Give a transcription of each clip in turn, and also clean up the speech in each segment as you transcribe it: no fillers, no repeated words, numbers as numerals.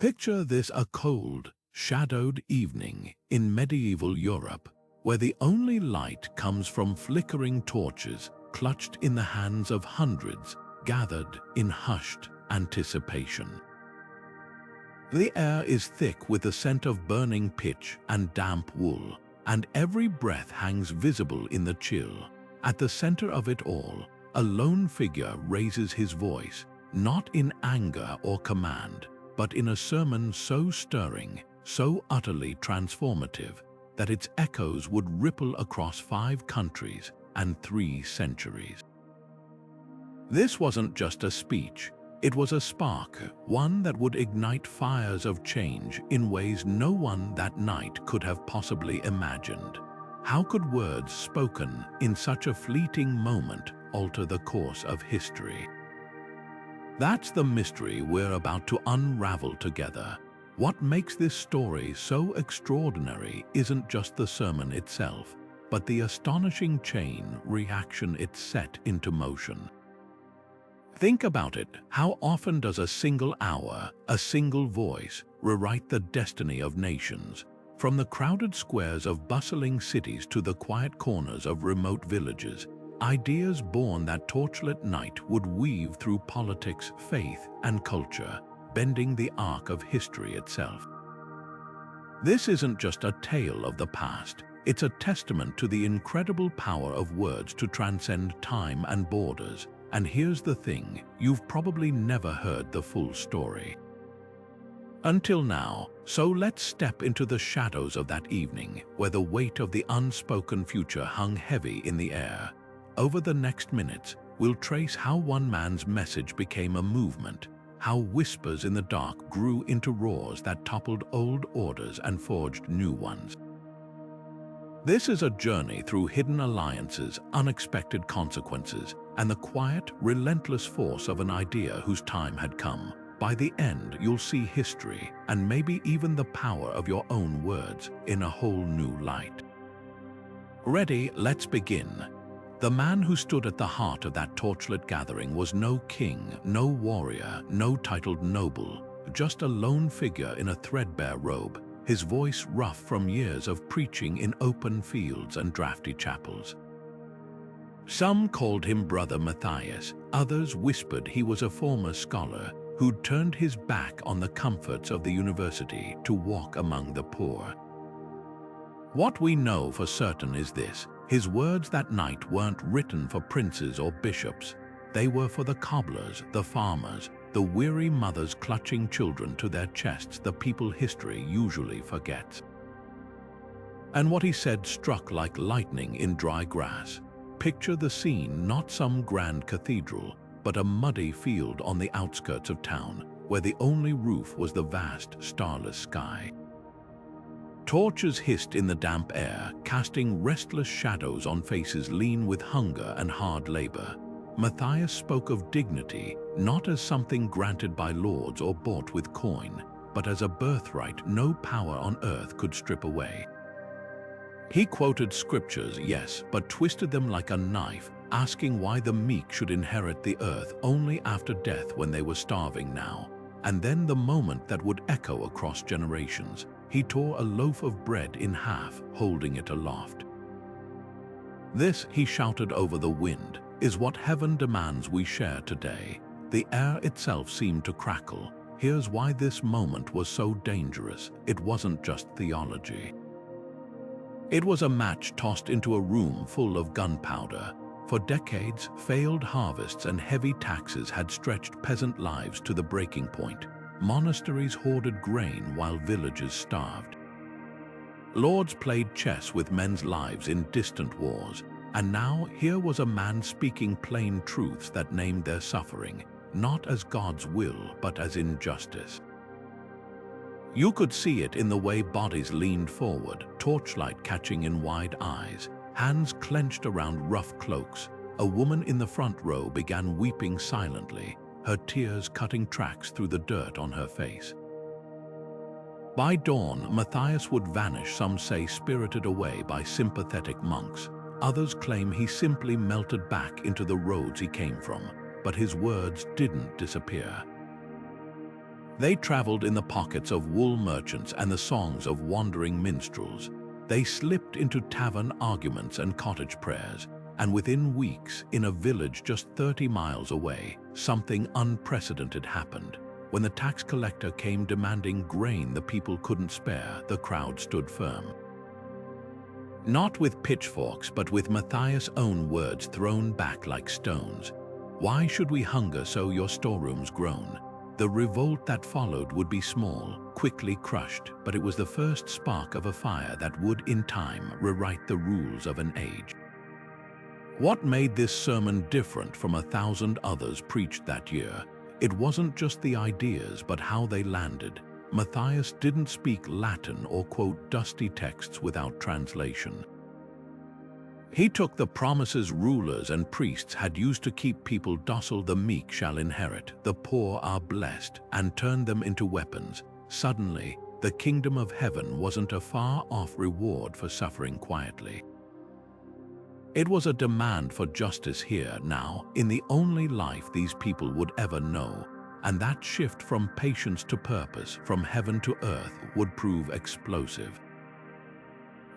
Picture this: a cold, shadowed evening in medieval Europe, where the only light comes from flickering torches clutched in the hands of hundreds gathered in hushed anticipation. The air is thick with the scent of burning pitch and damp wool, and every breath hangs visible in the chill. At the center of it all, a lone figure raises his voice, not in anger or command, but in a sermon so stirring, so utterly transformative, that its echoes would ripple across 5 countries and 3 centuries. This wasn't just a speech, it was a spark, one that would ignite fires of change in ways no one that night could have possibly imagined. How could words spoken in such a fleeting moment alter the course of history? That's the mystery we're about to unravel together. What makes this story so extraordinary isn't just the sermon itself, but the astonishing chain reaction it set into motion. Think about it. How often does a single hour, a single voice, rewrite the destiny of nations? From the crowded squares of bustling cities to the quiet corners of remote villages, ideas born that torchlit night would weave through politics, faith, and culture, bending the arc of history itself. This isn't just a tale of the past, it's a testament to the incredible power of words to transcend time and borders. And here's the thing, you've probably never heard the full story until now, so let's step into the shadows of that evening, where the weight of the unspoken future hung heavy in the air. Over the next minutes, we'll trace how one man's message became a movement, how whispers in the dark grew into roars that toppled old orders and forged new ones. This is a journey through hidden alliances, unexpected consequences, and the quiet, relentless force of an idea whose time had come. By the end, you'll see history, and maybe even the power of your own words, in a whole new light. Ready? Let's begin. The man who stood at the heart of that torchlit gathering was no king, no warrior, no titled noble, just a lone figure in a threadbare robe, his voice rough from years of preaching in open fields and drafty chapels. Some called him Brother Matthias, others whispered he was a former scholar who'd turned his back on the comforts of the university to walk among the poor. What we know for certain is this: his words that night weren't written for princes or bishops. They were for the cobblers, the farmers, the weary mothers clutching children to their chests, the people history usually forgets. And what he said struck like lightning in dry grass. Picture the scene: not some grand cathedral, but a muddy field on the outskirts of town, where the only roof was the vast, starless sky. Torches hissed in the damp air, casting restless shadows on faces lean with hunger and hard labor. Matthias spoke of dignity, not as something granted by lords or bought with coin, but as a birthright no power on earth could strip away. He quoted scriptures, yes, but twisted them like a knife, asking why the meek should inherit the earth only after death when they were starving now. And then the moment that would echo across generations, he tore a loaf of bread in half, holding it aloft. This, he shouted over the wind, is what heaven demands we share today. The air itself seemed to crackle. Here's why this moment was so dangerous. It wasn't just theology. It was a match tossed into a room full of gunpowder. For decades, failed harvests and heavy taxes had stretched peasant lives to the breaking point. Monasteries hoarded grain while villages starved. Lords played chess with men's lives in distant wars. And now here was a man speaking plain truths that named their suffering, not as God's will, but as injustice. You could see it in the way bodies leaned forward, torchlight catching in wide eyes, hands clenched around rough cloaks. A woman in the front row began weeping silently, her tears cutting tracks through the dirt on her face. By dawn, Matthias would vanish, some say spirited away by sympathetic monks. Others claim he simply melted back into the roads he came from, but his words didn't disappear. They traveled in the pockets of wool merchants and the songs of wandering minstrels. They slipped into tavern arguments and cottage prayers, and within weeks, in a village just 30 miles away, something unprecedented happened. When the tax collector came demanding grain the people couldn't spare, the crowd stood firm. Not with pitchforks, but with Matthias' own words thrown back like stones. "Why should we hunger so your storerooms groan?" The revolt that followed would be small, quickly crushed, but it was the first spark of a fire that would, in time, rewrite the rules of an age. What made this sermon different from 1,000 others preached that year? It wasn't just the ideas, but how they landed. Matthias didn't speak Latin or quote dusty texts without translation. He took the promises rulers and priests had used to keep people docile. "The meek shall inherit, the poor are blessed," and turned them into weapons. Suddenly, the kingdom of heaven wasn't a far-off reward for suffering quietly. It was a demand for justice here, now, in the only life these people would ever know. And that shift from patience to purpose, from heaven to earth, would prove explosive.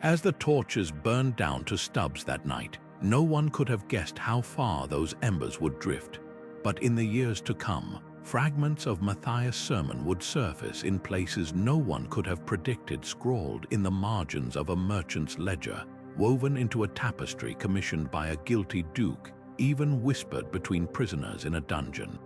As the torches burned down to stubs that night, no one could have guessed how far those embers would drift. But in the years to come, fragments of Matthias' sermon would surface in places no one could have predicted, scrawled in the margins of a merchant's ledger, woven into a tapestry commissioned by a guilty duke, even whispered between prisoners in a dungeon.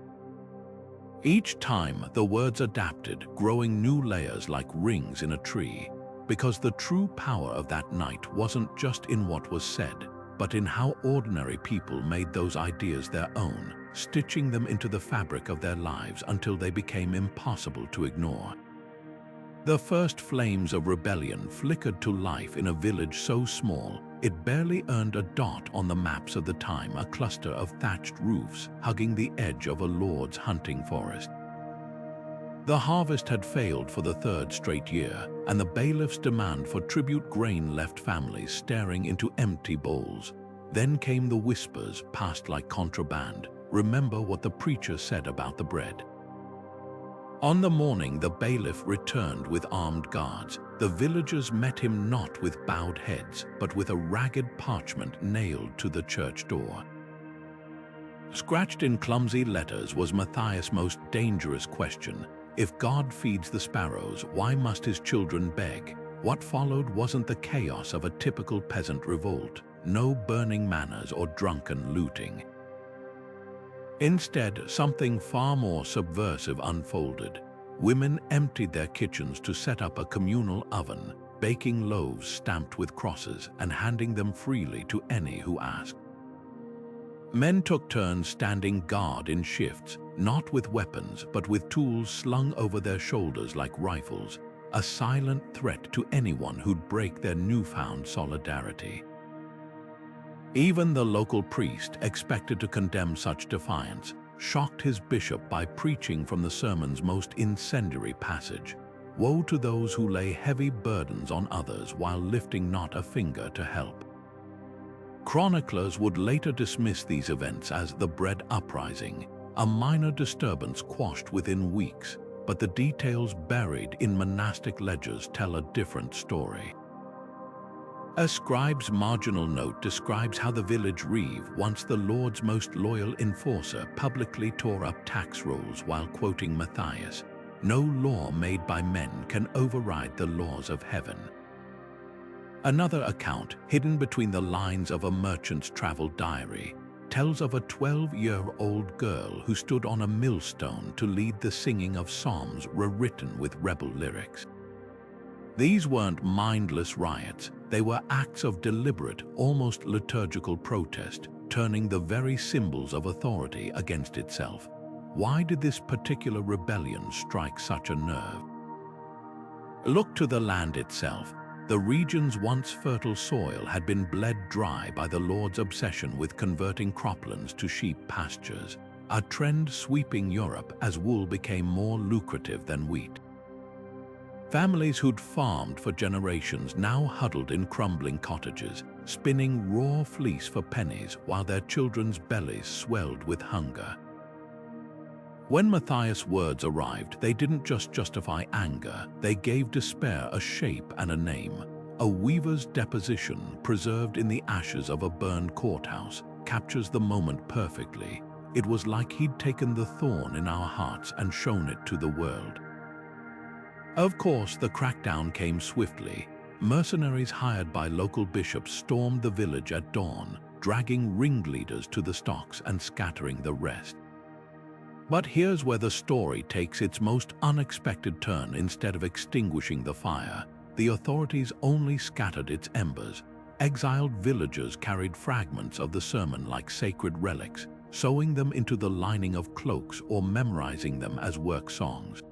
Each time, the words adapted, growing new layers like rings in a tree, because the true power of that night wasn't just in what was said, but in how ordinary people made those ideas their own, stitching them into the fabric of their lives until they became impossible to ignore. The first flames of rebellion flickered to life in a village so small, it barely earned a dot on the maps of the time, a cluster of thatched roofs hugging the edge of a lord's hunting forest. The harvest had failed for the third straight year, and the bailiff's demand for tribute grain left families staring into empty bowls. Then came the whispers, passed like contraband. "Remember what the preacher said about the bread." On the morning the bailiff returned with armed guards, the villagers met him not with bowed heads, but with a ragged parchment nailed to the church door. Scratched in clumsy letters was Matthias' most dangerous question. If God feeds the sparrows, why must his children beg? What followed wasn't the chaos of a typical peasant revolt, no burning manors or drunken looting. Instead, something far more subversive unfolded. Women emptied their kitchens to set up a communal oven, baking loaves stamped with crosses and handing them freely to any who asked. Men took turns standing guard in shifts, not with weapons, but with tools slung over their shoulders like rifles, a silent threat to anyone who'd break their newfound solidarity. Even the local priest, expected to condemn such defiance, shocked his bishop by preaching from the sermon's most incendiary passage. "Woe to those who lay heavy burdens on others while lifting not a finger to help." Chroniclers would later dismiss these events as the bread uprising, a minor disturbance quashed within weeks, but the details buried in monastic ledgers tell a different story. A scribe's marginal note describes how the village reeve, once the Lord's most loyal enforcer, publicly tore up tax rolls while quoting Matthias. "No law made by men can override the laws of heaven." Another account, hidden between the lines of a merchant's travel diary, tells of a 12-year-old girl who stood on a millstone to lead the singing of psalms rewritten with rebel lyrics. These weren't mindless riots, they were acts of deliberate, almost liturgical protest, turning the very symbols of authority against itself. Why did this particular rebellion strike such a nerve? Look to the land itself. The region's once fertile soil had been bled dry by the Lord's obsession with converting croplands to sheep pastures, a trend sweeping Europe as wool became more lucrative than wheat. Families who'd farmed for generations now huddled in crumbling cottages, spinning raw fleece for pennies while their children's bellies swelled with hunger. When Matthias' words arrived, they didn't just justify anger, they gave despair a shape and a name. A weaver's deposition, preserved in the ashes of a burned courthouse, captures the moment perfectly. It was like he'd taken the thorn in our hearts and shown it to the world. Of course, the crackdown came swiftly. Mercenaries hired by local bishops stormed the village at dawn, dragging ringleaders to the stocks and scattering the rest. But here's where the story takes its most unexpected turn. Instead of extinguishing the fire, the authorities only scattered its embers. Exiled villagers carried fragments of the sermon like sacred relics, sewing them into the lining of cloaks or memorizing them as work songs.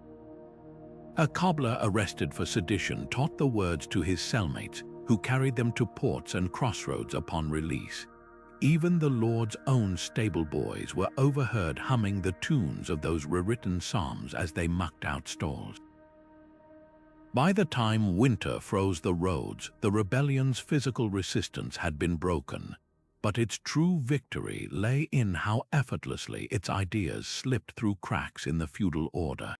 A cobbler arrested for sedition taught the words to his cellmates, who carried them to ports and crossroads upon release. Even the Lord's own stable boys were overheard humming the tunes of those rewritten psalms as they mucked out stalls. By the time winter froze the roads, the rebellion's physical resistance had been broken, but its true victory lay in how effortlessly its ideas slipped through cracks in the feudal order.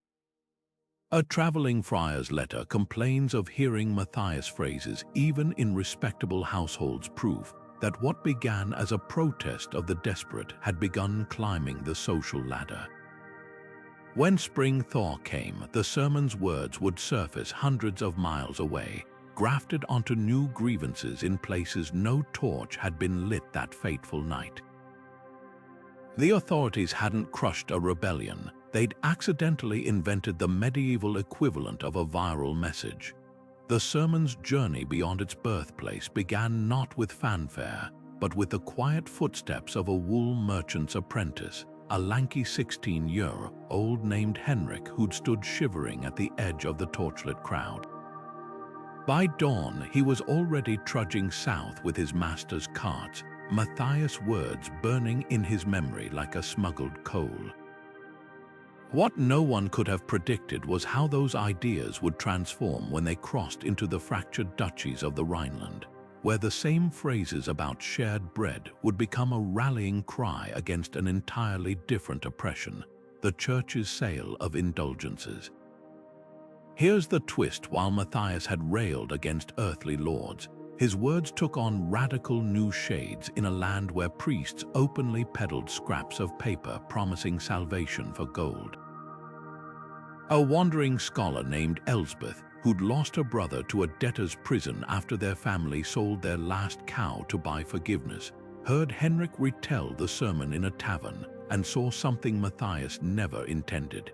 A traveling friar's letter complains of hearing Matthias' phrases even in respectable households, proof that what began as a protest of the desperate had begun climbing the social ladder. When spring thaw came, the sermon's words would surface hundreds of miles away, grafted onto new grievances in places no torch had been lit that fateful night. The authorities hadn't crushed a rebellion, they'd accidentally invented the medieval equivalent of a viral message. The sermon's journey beyond its birthplace began not with fanfare, but with the quiet footsteps of a wool merchant's apprentice, a lanky 16-year-old named Henrik who'd stood shivering at the edge of the torchlit crowd. By dawn, he was already trudging south with his master's carts, Matthias' words burning in his memory like a smuggled coal. What no one could have predicted was how those ideas would transform when they crossed into the fractured duchies of the Rhineland, where the same phrases about shared bread would become a rallying cry against an entirely different oppression, the Church's sale of indulgences. Here's the twist: while Matthias had railed against earthly lords, his words took on radical new shades in a land where priests openly peddled scraps of paper promising salvation for gold. A wandering scholar named Elsbeth, who'd lost her brother to a debtor's prison after their family sold their last cow to buy forgiveness, heard Henrik retell the sermon in a tavern and saw something Matthias never intended.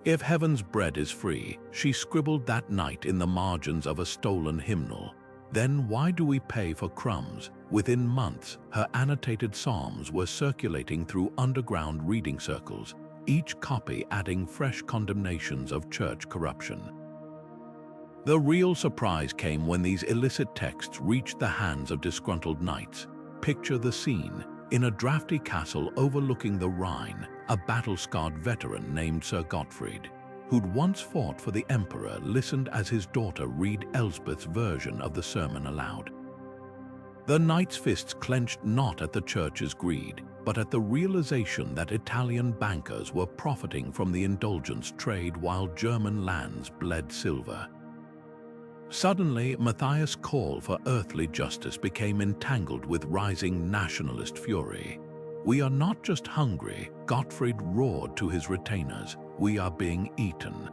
"If heaven's bread is free," she scribbled that night in the margins of a stolen hymnal, "then why do we pay for crumbs?" Within months, her annotated psalms were circulating through underground reading circles, each copy adding fresh condemnations of church corruption. The real surprise came when these illicit texts reached the hands of disgruntled knights. Picture the scene. In a drafty castle overlooking the Rhine, a battle-scarred veteran named Sir Gottfried, who'd once fought for the emperor, listened as his daughter read Elsbeth's version of the sermon aloud. The knight's fists clenched not at the church's greed, but at the realization that Italian bankers were profiting from the indulgence trade while German lands bled silver. Suddenly, Matthias' call for earthly justice became entangled with rising nationalist fury. "We are not just hungry," Gottfried roared to his retainers, "we are being eaten."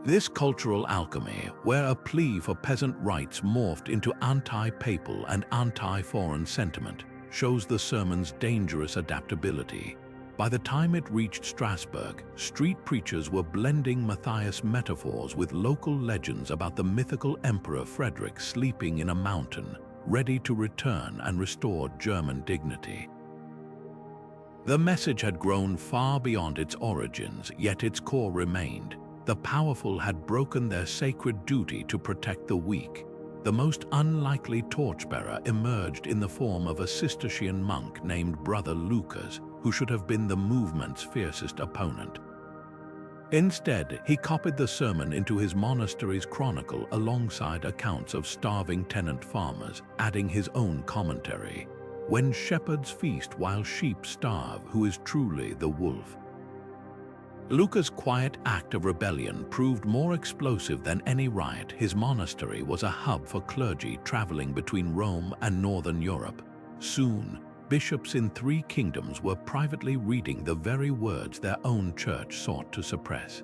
This cultural alchemy, where a plea for peasant rights morphed into anti-papal and anti-foreign sentiment, shows the sermon's dangerous adaptability. By the time it reached Strasbourg, street preachers were blending Matthias' metaphors with local legends about the mythical Emperor Frederick sleeping in a mountain, ready to return and restore German dignity. The message had grown far beyond its origins, yet its core remained. The powerful had broken their sacred duty to protect the weak. The most unlikely torchbearer emerged in the form of a Cistercian monk named Brother Lucas, who should have been the movement's fiercest opponent. Instead, he copied the sermon into his monastery's chronicle alongside accounts of starving tenant farmers, adding his own commentary. when shepherds feast while sheep starve, who is truly the wolf? Luca's quiet act of rebellion proved more explosive than any riot. His monastery was a hub for clergy traveling between Rome and Northern Europe. Soon, bishops in 3 kingdoms were privately reading the very words their own church sought to suppress.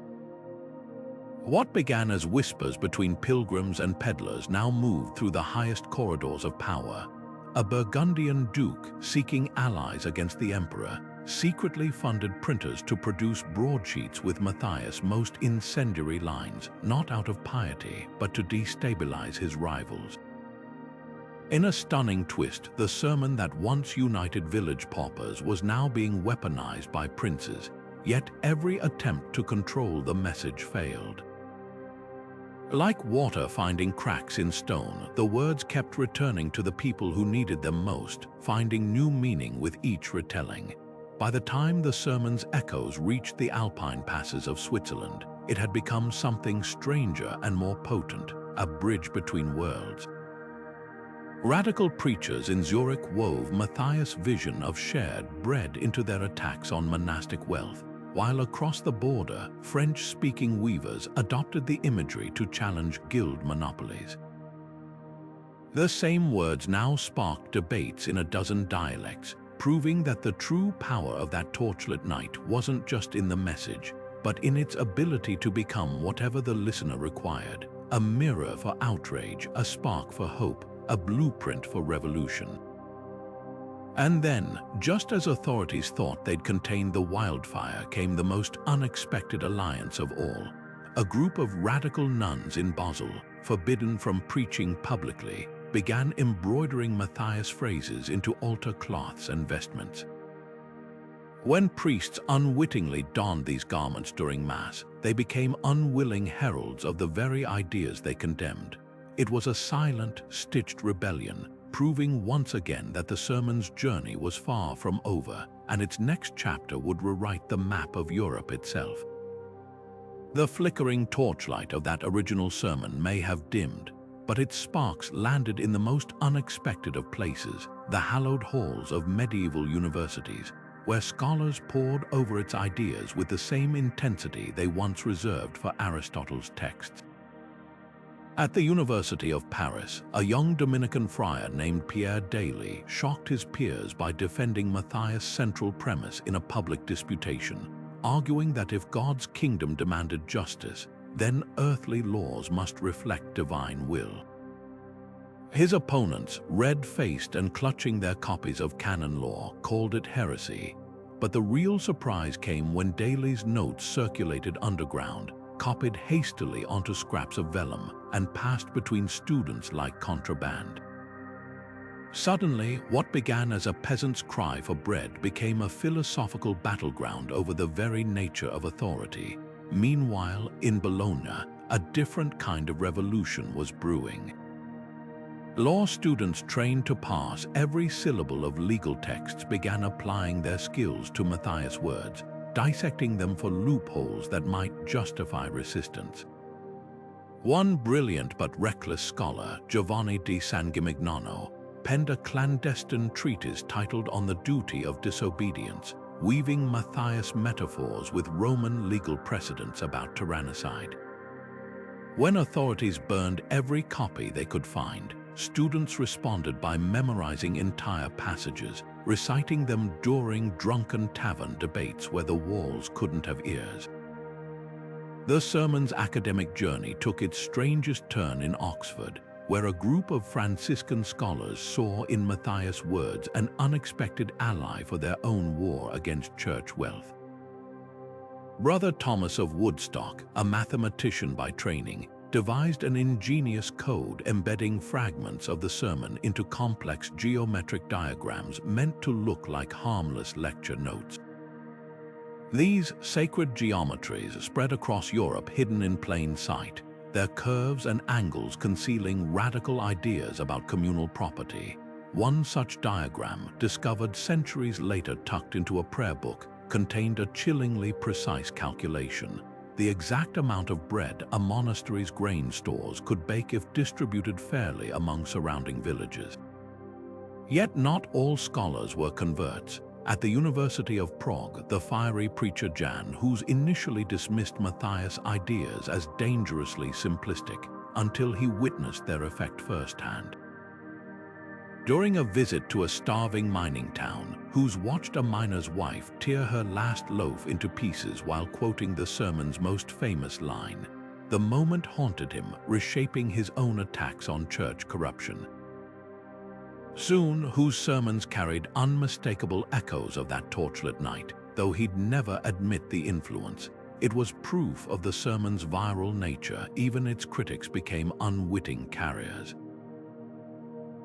What began as whispers between pilgrims and peddlers now moved through the highest corridors of power. A Burgundian duke, seeking allies against the emperor, secretly funded printers to produce broadsheets with Matthias' most incendiary lines, not out of piety, but to destabilize his rivals. In a stunning twist, the sermon that once united village paupers was now being weaponized by princes, yet every attempt to control the message failed. Like water finding cracks in stone, the words kept returning to the people who needed them most, finding new meaning with each retelling. By the time the sermon's echoes reached the Alpine passes of Switzerland, it had become something stranger and more potent, a bridge between worlds. Radical preachers in Zurich wove Matthias' vision of shared bread into their attacks on monastic wealth, while across the border, French-speaking weavers adopted the imagery to challenge guild monopolies. The same words now sparked debates in a dozen dialects, proving that the true power of that torchlit night wasn't just in the message, but in its ability to become whatever the listener required, a mirror for outrage, a spark for hope, a blueprint for revolution. And then, just as authorities thought they'd contained the wildfire, came the most unexpected alliance of all. A group of radical nuns in Basel, forbidden from preaching publicly, began embroidering Matthias' phrases into altar cloths and vestments. When priests unwittingly donned these garments during Mass, they became unwilling heralds of the very ideas they condemned. It was a silent, stitched rebellion, proving once again that the sermon's journey was far from over, and its next chapter would rewrite the map of Europe itself. The flickering torchlight of that original sermon may have dimmed, but its sparks landed in the most unexpected of places, the hallowed halls of medieval universities, where scholars pored over its ideas with the same intensity they once reserved for Aristotle's texts. At the University of Paris, a young Dominican friar named Pierre Daly shocked his peers by defending Matthias' central premise in a public disputation, arguing that if God's kingdom demanded justice, then earthly laws must reflect divine will. His opponents, red-faced and clutching their copies of canon law, called it heresy. But the real surprise came when Daly's notes circulated underground, copied hastily onto scraps of vellum, and passed between students like contraband. Suddenly, what began as a peasant's cry for bread became a philosophical battleground over the very nature of authority. Meanwhile, in Bologna, a different kind of revolution was brewing. Law students trained to parse every syllable of legal texts began applying their skills to Matthias' words, dissecting them for loopholes that might justify resistance. One brilliant but reckless scholar, Giovanni di San Gimignano, penned a clandestine treatise titled On the Duty of Disobedience, weaving Matthias' metaphors with Roman legal precedents about tyrannicide. When authorities burned every copy they could find, students responded by memorizing entire passages, reciting them during drunken tavern debates where the walls couldn't have ears. The sermon's academic journey took its strangest turn in Oxford, where a group of Franciscan scholars saw in Matthias' words an unexpected ally for their own war against church wealth. Brother Thomas of Woodstock, a mathematician by training, devised an ingenious code embedding fragments of the sermon into complex geometric diagrams meant to look like harmless lecture notes. These sacred geometries spread across Europe hidden in plain sight, their curves and angles concealing radical ideas about communal property. One such diagram, discovered centuries later tucked into a prayer book, contained a chillingly precise calculation: the exact amount of bread a monastery's grain stores could bake if distributed fairly among surrounding villages. Yet not all scholars were converts. At the University of Prague, the fiery preacher Jan Hus initially dismissed Matthias' ideas as dangerously simplistic until he witnessed their effect firsthand. During a visit to a starving mining town, Hus watched a miner's wife tear her last loaf into pieces while quoting the sermon's most famous line. The moment haunted him, reshaping his own attacks on church corruption. Soon, Hus' sermons carried unmistakable echoes of that torchlit night, though he'd never admit the influence. It was proof of the sermon's viral nature. Even its critics became unwitting carriers.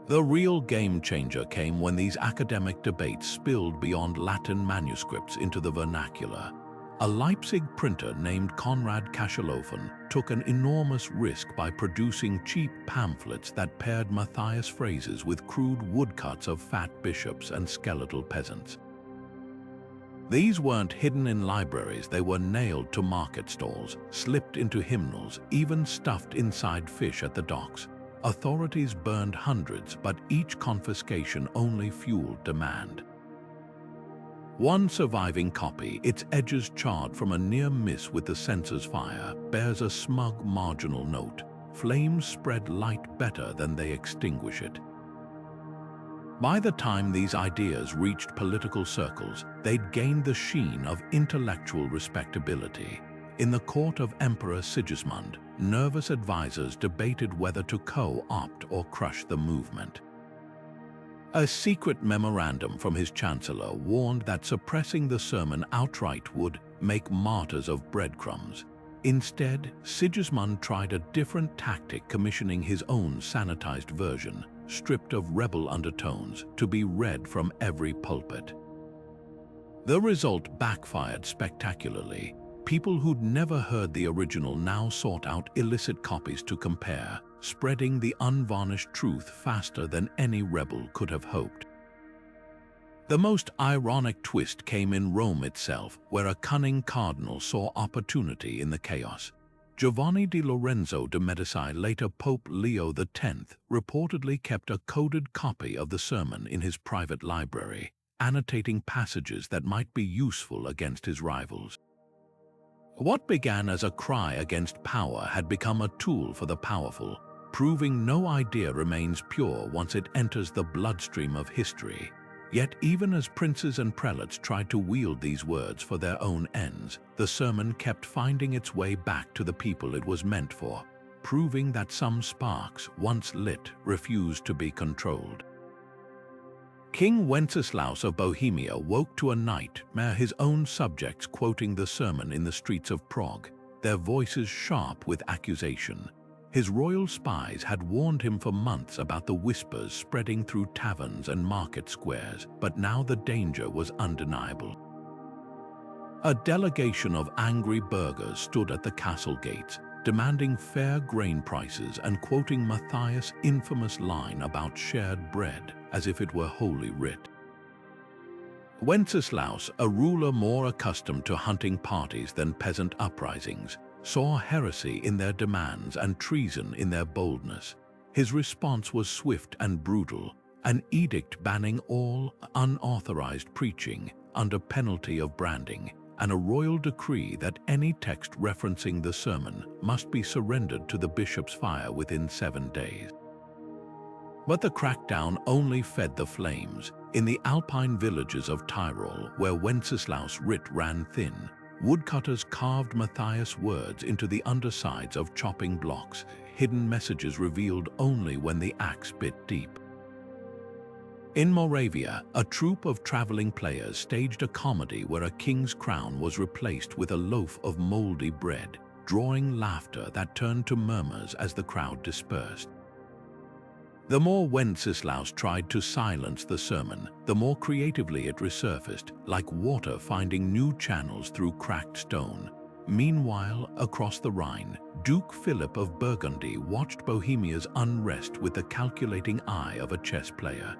The real game changer came when these academic debates spilled beyond Latin manuscripts into the vernacular. A Leipzig printer named Konrad Kashelofen took an enormous risk by producing cheap pamphlets that paired Matthias' phrases with crude woodcuts of fat bishops and skeletal peasants. These weren't hidden in libraries, they were nailed to market stalls, slipped into hymnals, even stuffed inside fish at the docks. Authorities burned hundreds, but each confiscation only fueled demand. One surviving copy, its edges charred from a near miss with the censor's fire, bears a smug marginal note: "Flames spread light better than they extinguish it." By the time these ideas reached political circles, they'd gained the sheen of intellectual respectability. In the court of Emperor Sigismund, nervous advisors debated whether to co-opt or crush the movement. A secret memorandum from his chancellor warned that suppressing the sermon outright would make martyrs of breadcrumbs. Instead, Sigismund tried a different tactic, commissioning his own sanitized version, stripped of rebel undertones, to be read from every pulpit. The result backfired spectacularly. People who'd never heard the original now sought out illicit copies to compare, spreading the unvarnished truth faster than any rebel could have hoped. The most ironic twist came in Rome itself, where a cunning cardinal saw opportunity in the chaos. Giovanni di Lorenzo de' Medici, later Pope Leo X, reportedly kept a coded copy of the sermon in his private library, annotating passages that might be useful against his rivals. What began as a cry against power had become a tool for the powerful, proving no idea remains pure once it enters the bloodstream of history. Yet even as princes and prelates tried to wield these words for their own ends, the sermon kept finding its way back to the people it was meant for, proving that some sparks, once lit, refused to be controlled. King Wenceslaus of Bohemia woke to a nightmare, his own subjects quoting the sermon in the streets of Prague, their voices sharp with accusation. His royal spies had warned him for months about the whispers spreading through taverns and market squares, but now the danger was undeniable. A delegation of angry burghers stood at the castle gates, demanding fair grain prices and quoting Matthias' infamous line about shared bread as if it were holy writ. Wenceslaus, a ruler more accustomed to hunting parties than peasant uprisings, saw heresy in their demands and treason in their boldness. His response was swift and brutal, an edict banning all unauthorized preaching under penalty of branding, and a royal decree that any text referencing the sermon must be surrendered to the bishop's fire within 7 days. But the crackdown only fed the flames. In the alpine villages of Tyrol, where Wenceslaus' writ ran thin, woodcutters carved Matthias' words into the undersides of chopping blocks, hidden messages revealed only when the axe bit deep. In Moravia, a troupe of traveling players staged a comedy where a king's crown was replaced with a loaf of moldy bread, drawing laughter that turned to murmurs as the crowd dispersed. The more Wenceslaus tried to silence the sermon, the more creatively it resurfaced, like water finding new channels through cracked stone. Meanwhile, across the Rhine, Duke Philip of Burgundy watched Bohemia's unrest with the calculating eye of a chess player.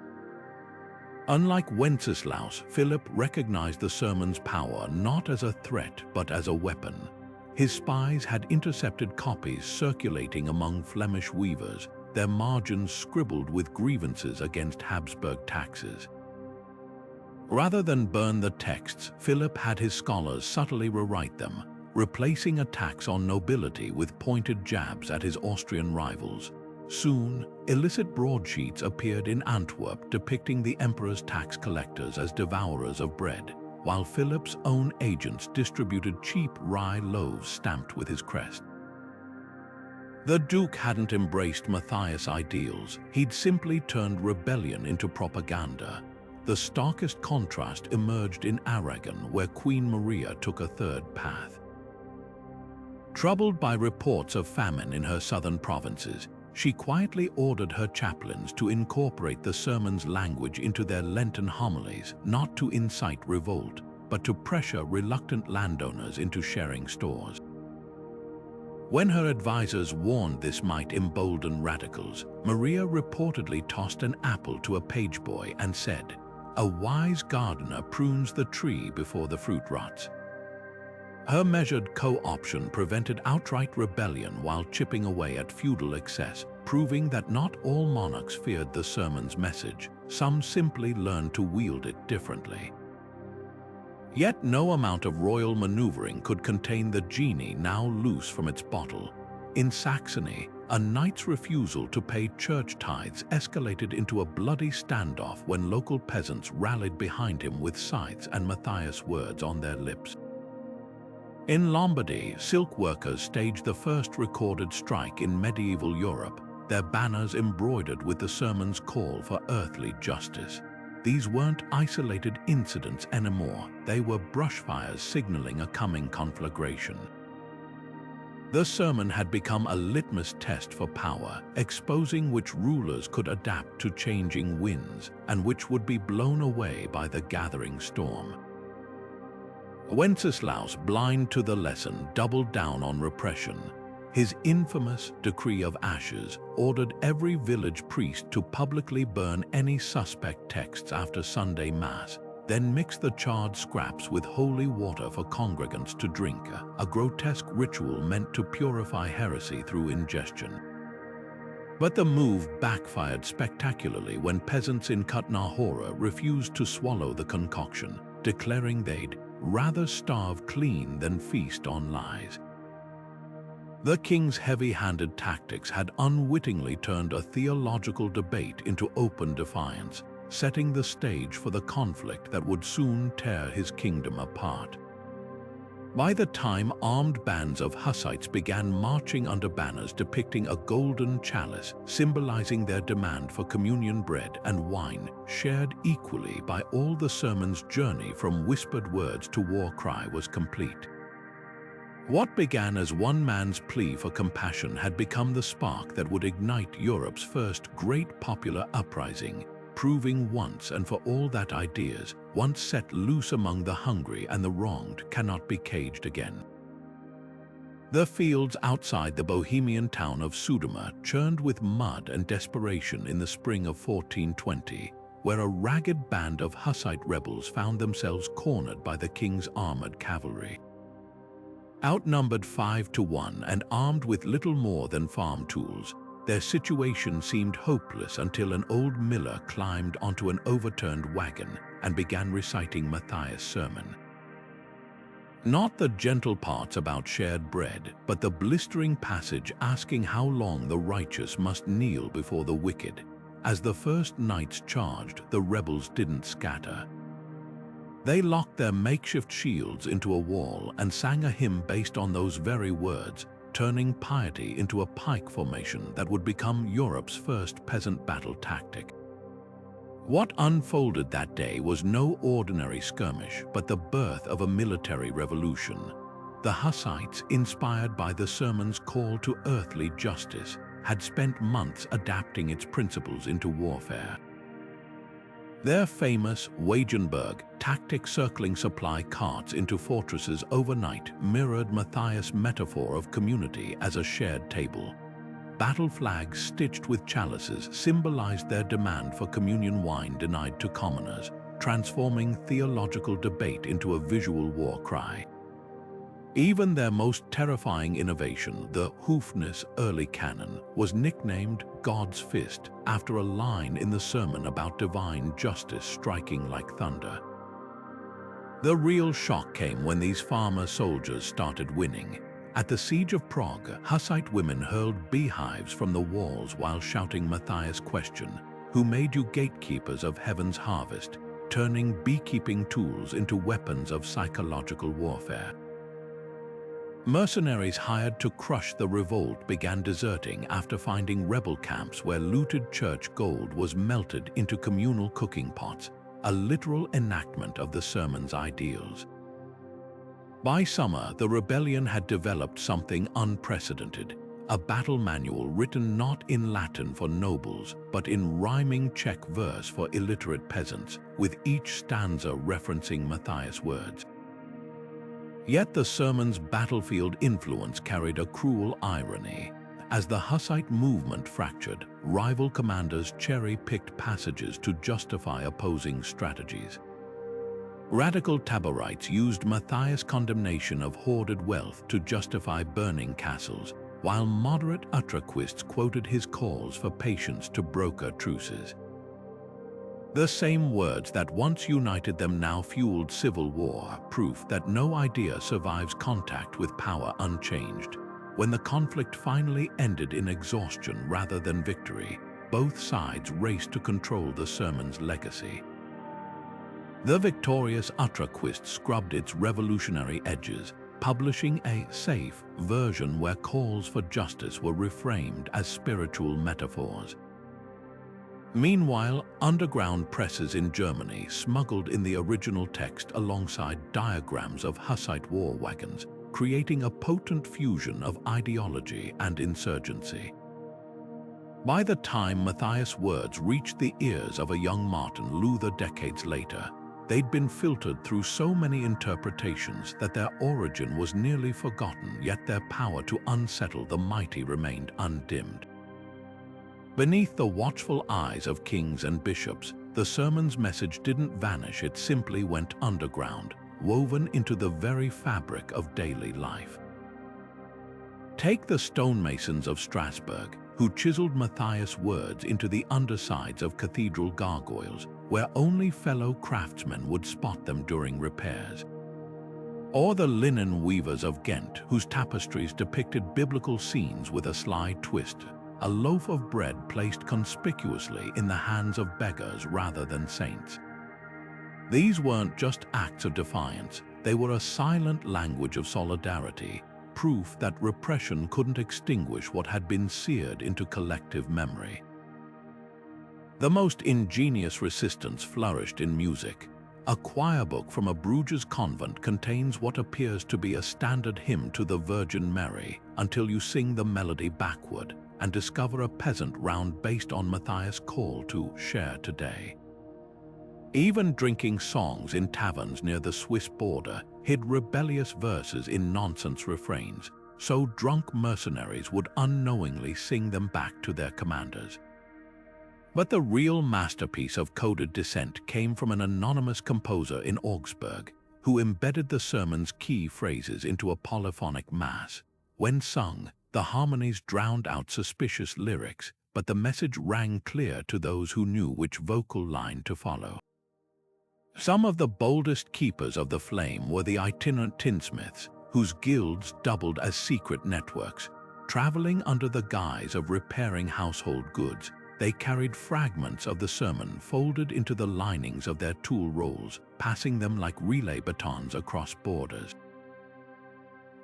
Unlike Wenceslaus, Philip recognized the sermon's power not as a threat but as a weapon. His spies had intercepted copies circulating among Flemish weavers, their margins scribbled with grievances against Habsburg taxes. Rather than burn the texts, Philip had his scholars subtly rewrite them, replacing attacks on nobility with pointed jabs at his Austrian rivals. Soon, illicit broadsheets appeared in Antwerp depicting the emperor's tax collectors as devourers of bread, while Philip's own agents distributed cheap rye loaves stamped with his crest. The Duke hadn't embraced Matthias' ideals, he'd simply turned rebellion into propaganda. The starkest contrast emerged in Aragon, where Queen Maria took a third path. Troubled by reports of famine in her southern provinces, she quietly ordered her chaplains to incorporate the sermon's language into their Lenten homilies, not to incite revolt, but to pressure reluctant landowners into sharing stores. When her advisors warned this might embolden radicals, Maria reportedly tossed an apple to a pageboy and said, "A wise gardener prunes the tree before the fruit rots." Her measured co-option prevented outright rebellion while chipping away at feudal excess, proving that not all monarchs feared the sermon's message. Some simply learned to wield it differently. Yet no amount of royal maneuvering could contain the genie now loose from its bottle. In Saxony, a knight's refusal to pay church tithes escalated into a bloody standoff when local peasants rallied behind him with scythes and Matthias' words on their lips. In Lombardy, silk workers staged the first recorded strike in medieval Europe, their banners embroidered with the sermon's call for earthly justice. These weren't isolated incidents anymore, they were brushfires signaling a coming conflagration. The sermon had become a litmus test for power, exposing which rulers could adapt to changing winds and which would be blown away by the gathering storm. Wenceslaus, blind to the lesson, doubled down on repression. His infamous Decree of Ashes ordered every village priest to publicly burn any suspect texts after Sunday Mass, then mix the charred scraps with holy water for congregants to drink, a grotesque ritual meant to purify heresy through ingestion. But the move backfired spectacularly when peasants in Kutná-Hora refused to swallow the concoction, declaring they'd rather starve clean than feast on lies. The king's heavy-handed tactics had unwittingly turned a theological debate into open defiance, setting the stage for the conflict that would soon tear his kingdom apart. By the time armed bands of Hussites began marching under banners depicting a golden chalice symbolizing their demand for communion bread and wine, shared equally by all, the sermon's journey from whispered words to war cry was complete. What began as one man's plea for compassion had become the spark that would ignite Europe's first great popular uprising, proving once and for all that ideas, once set loose among the hungry and the wronged, cannot be caged again. The fields outside the Bohemian town of Sudoma churned with mud and desperation in the spring of 1420, where a ragged band of Hussite rebels found themselves cornered by the king's armored cavalry. Outnumbered 5-1 and armed with little more than farm tools, their situation seemed hopeless until an old miller climbed onto an overturned wagon and began reciting Matthias' sermon. Not the gentle parts about shared bread, but the blistering passage asking how long the righteous must kneel before the wicked. As the first knights charged, the rebels didn't scatter. They locked their makeshift shields into a wall and sang a hymn based on those very words, turning piety into a pike formation that would become Europe's first peasant battle tactic. What unfolded that day was no ordinary skirmish, but the birth of a military revolution. The Hussites, inspired by the sermon's call to earthly justice, had spent months adapting its principles into warfare. Their famous Wagenburg tactic, circling supply carts into fortresses overnight, mirrored Matthias' metaphor of community as a shared table. Battle flags stitched with chalices symbolized their demand for communion wine denied to commoners, transforming theological debate into a visual war cry. Even their most terrifying innovation, the Hoofness early canon, was nicknamed God's Fist after a line in the sermon about divine justice striking like thunder. The real shock came when these farmer soldiers started winning. At the Siege of Prague, Hussite women hurled beehives from the walls while shouting Matthias' question, "Who made you gatekeepers of heaven's harvest?" turning beekeeping tools into weapons of psychological warfare. Mercenaries hired to crush the revolt began deserting after finding rebel camps where looted church gold was melted into communal cooking pots, a literal enactment of the sermon's ideals. By summer, the rebellion had developed something unprecedented, a battle manual written not in Latin for nobles, but in rhyming Czech verse for illiterate peasants, with each stanza referencing Matthias' words. Yet the sermon's battlefield influence carried a cruel irony. As the Hussite movement fractured, rival commanders cherry-picked passages to justify opposing strategies. Radical Taborites used Matthias' condemnation of hoarded wealth to justify burning castles, while moderate Utraquists quoted his calls for patience to broker truces. The same words that once united them now fueled civil war, proof that no idea survives contact with power unchanged. When the conflict finally ended in exhaustion rather than victory, both sides raced to control the sermon's legacy. The victorious Utraquist scrubbed its revolutionary edges, publishing a safe version where calls for justice were reframed as spiritual metaphors. Meanwhile, underground presses in Germany smuggled in the original text alongside diagrams of Hussite war wagons, creating a potent fusion of ideology and insurgency. By the time Matthias' words reached the ears of a young Martin Luther decades later, they'd been filtered through so many interpretations that their origin was nearly forgotten, yet their power to unsettle the mighty remained undimmed. Beneath the watchful eyes of kings and bishops, the sermon's message didn't vanish, it simply went underground, woven into the very fabric of daily life. Take the stonemasons of Strasbourg, who chiseled Matthias' words into the undersides of cathedral gargoyles, where only fellow craftsmen would spot them during repairs. Or the linen weavers of Ghent, whose tapestries depicted biblical scenes with a sly twist, a loaf of bread placed conspicuously in the hands of beggars rather than saints. These weren't just acts of defiance, they were a silent language of solidarity, proof that repression couldn't extinguish what had been seared into collective memory. The most ingenious resistance flourished in music. A choir book from a Bruges convent contains what appears to be a standard hymn to the Virgin Mary, until you sing the melody backward and discover a peasant round based on Matthias' call to share today. Even drinking songs in taverns near the Swiss border hid rebellious verses in nonsense refrains, so drunk mercenaries would unknowingly sing them back to their commanders. But the real masterpiece of coded dissent came from an anonymous composer in Augsburg, who embedded the sermon's key phrases into a polyphonic mass. When sung, the harmonies drowned out suspicious lyrics, but the message rang clear to those who knew which vocal line to follow. Some of the boldest keepers of the flame were the itinerant tinsmiths, whose guilds doubled as secret networks. Traveling under the guise of repairing household goods, they carried fragments of the sermon folded into the linings of their tool rolls, passing them like relay batons across borders.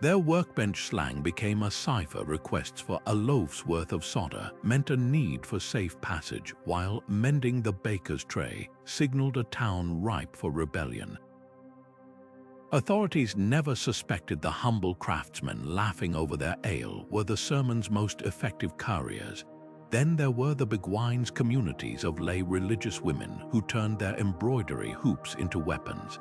Their workbench slang became a cipher. Requests for a loaf's worth of solder meant a need for safe passage, while mending the baker's tray signaled a town ripe for rebellion. Authorities never suspected the humble craftsmen laughing over their ale were the sermon's most effective couriers. Then there were the Beguines communities of lay religious women who turned their embroidery hoops into weapons.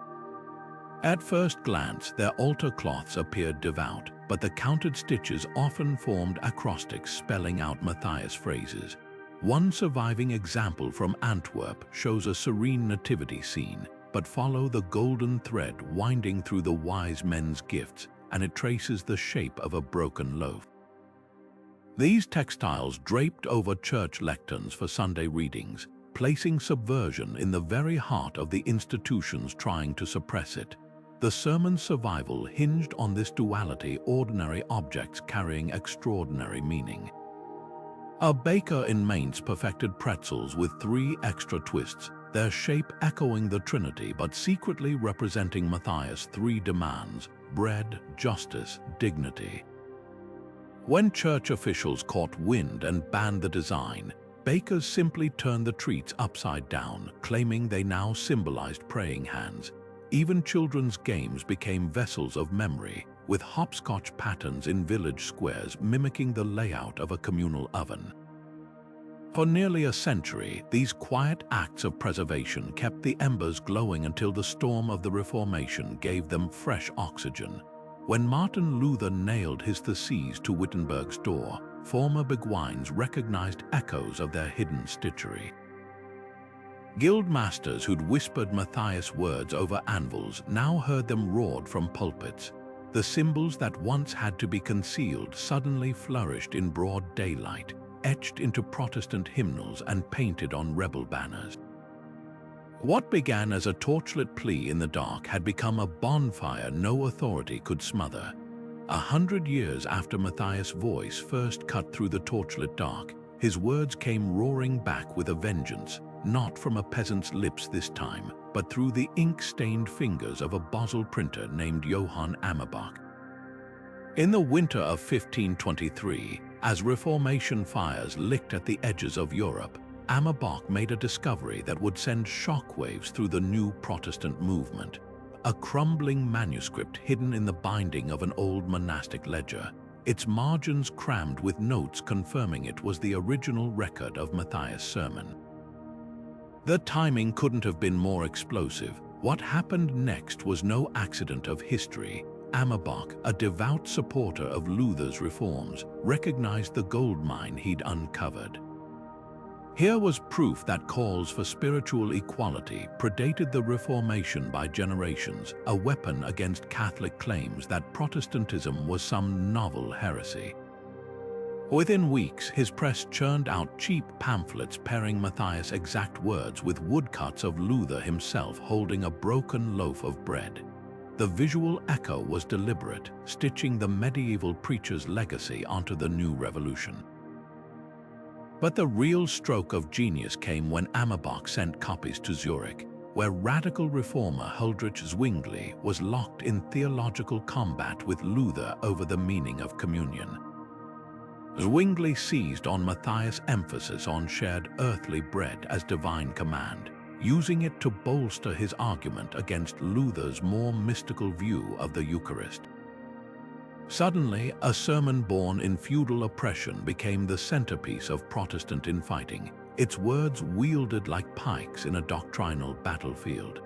At first glance, their altar cloths appeared devout, but the counted stitches often formed acrostics spelling out Matthias' phrases. One surviving example from Antwerp shows a serene nativity scene, but follow the golden thread winding through the wise men's gifts, and it traces the shape of a broken loaf. These textiles draped over church lecterns for Sunday readings, placing subversion in the very heart of the institutions trying to suppress it. The sermon's survival hinged on this duality: ordinary objects carrying extraordinary meaning. A baker in Mainz perfected pretzels with 3 extra twists, their shape echoing the Trinity but secretly representing Matthias' 3 demands: bread, justice, dignity. When church officials caught wind and banned the design, bakers simply turned the treats upside down, claiming they now symbolized praying hands. Even children's games became vessels of memory, with hopscotch patterns in village squares mimicking the layout of a communal oven. For nearly a century, these quiet acts of preservation kept the embers glowing until the storm of the Reformation gave them fresh oxygen. When Martin Luther nailed his theses to Wittenberg's door, former beguines recognized echoes of their hidden stitchery. Guildmasters who'd whispered Matthias words over anvils now heard them roared from pulpits. The symbols that once had to be concealed suddenly flourished in broad daylight, etched into Protestant hymnals and painted on rebel banners. What began as a torchlit plea in the dark had become a bonfire no authority could smother. 100 years after Matthias' voice first cut through the torchlit dark, his words came roaring back with a vengeance, not from a peasant's lips this time, but through the ink-stained fingers of a Basel printer named Johann Amerbach. In the winter of 1523, as Reformation fires licked at the edges of Europe, Amerbach made a discovery that would send shockwaves through the new Protestant movement. A crumbling manuscript hidden in the binding of an old monastic ledger, its margins crammed with notes confirming it was the original record of Matthias' sermon. The timing couldn't have been more explosive. What happened next was no accident of history. Amerbach, a devout supporter of Luther's reforms, recognized the goldmine he'd uncovered. Here was proof that calls for spiritual equality predated the Reformation by generations, a weapon against Catholic claims that Protestantism was some novel heresy. Within weeks, his press churned out cheap pamphlets pairing Matthias' exact words with woodcuts of Luther himself holding a broken loaf of bread. The visual echo was deliberate, stitching the medieval preacher's legacy onto the new revolution. But the real stroke of genius came when Amerbach sent copies to Zurich, where radical reformer Huldrych Zwingli was locked in theological combat with Luther over the meaning of communion. Zwingli seized on Matthias' emphasis on shared earthly bread as divine command, using it to bolster his argument against Luther's more mystical view of the Eucharist. Suddenly, a sermon born in feudal oppression became the centerpiece of Protestant infighting, its words wielded like pikes in a doctrinal battlefield.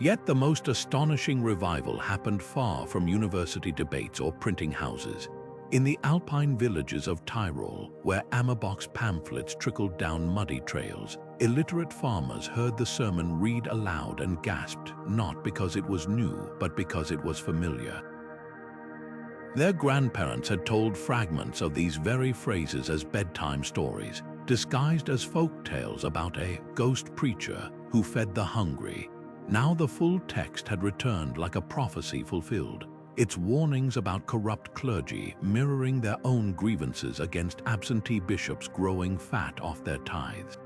Yet the most astonishing revival happened far from university debates or printing houses. In the alpine villages of Tyrol, where Amerbach's pamphlets trickled down muddy trails, illiterate farmers heard the sermon read aloud and gasped, not because it was new, but because it was familiar. Their grandparents had told fragments of these very phrases as bedtime stories, disguised as folk tales about a ghost preacher who fed the hungry. Now the full text had returned like a prophecy fulfilled, its warnings about corrupt clergy mirroring their own grievances against absentee bishops growing fat off their tithes.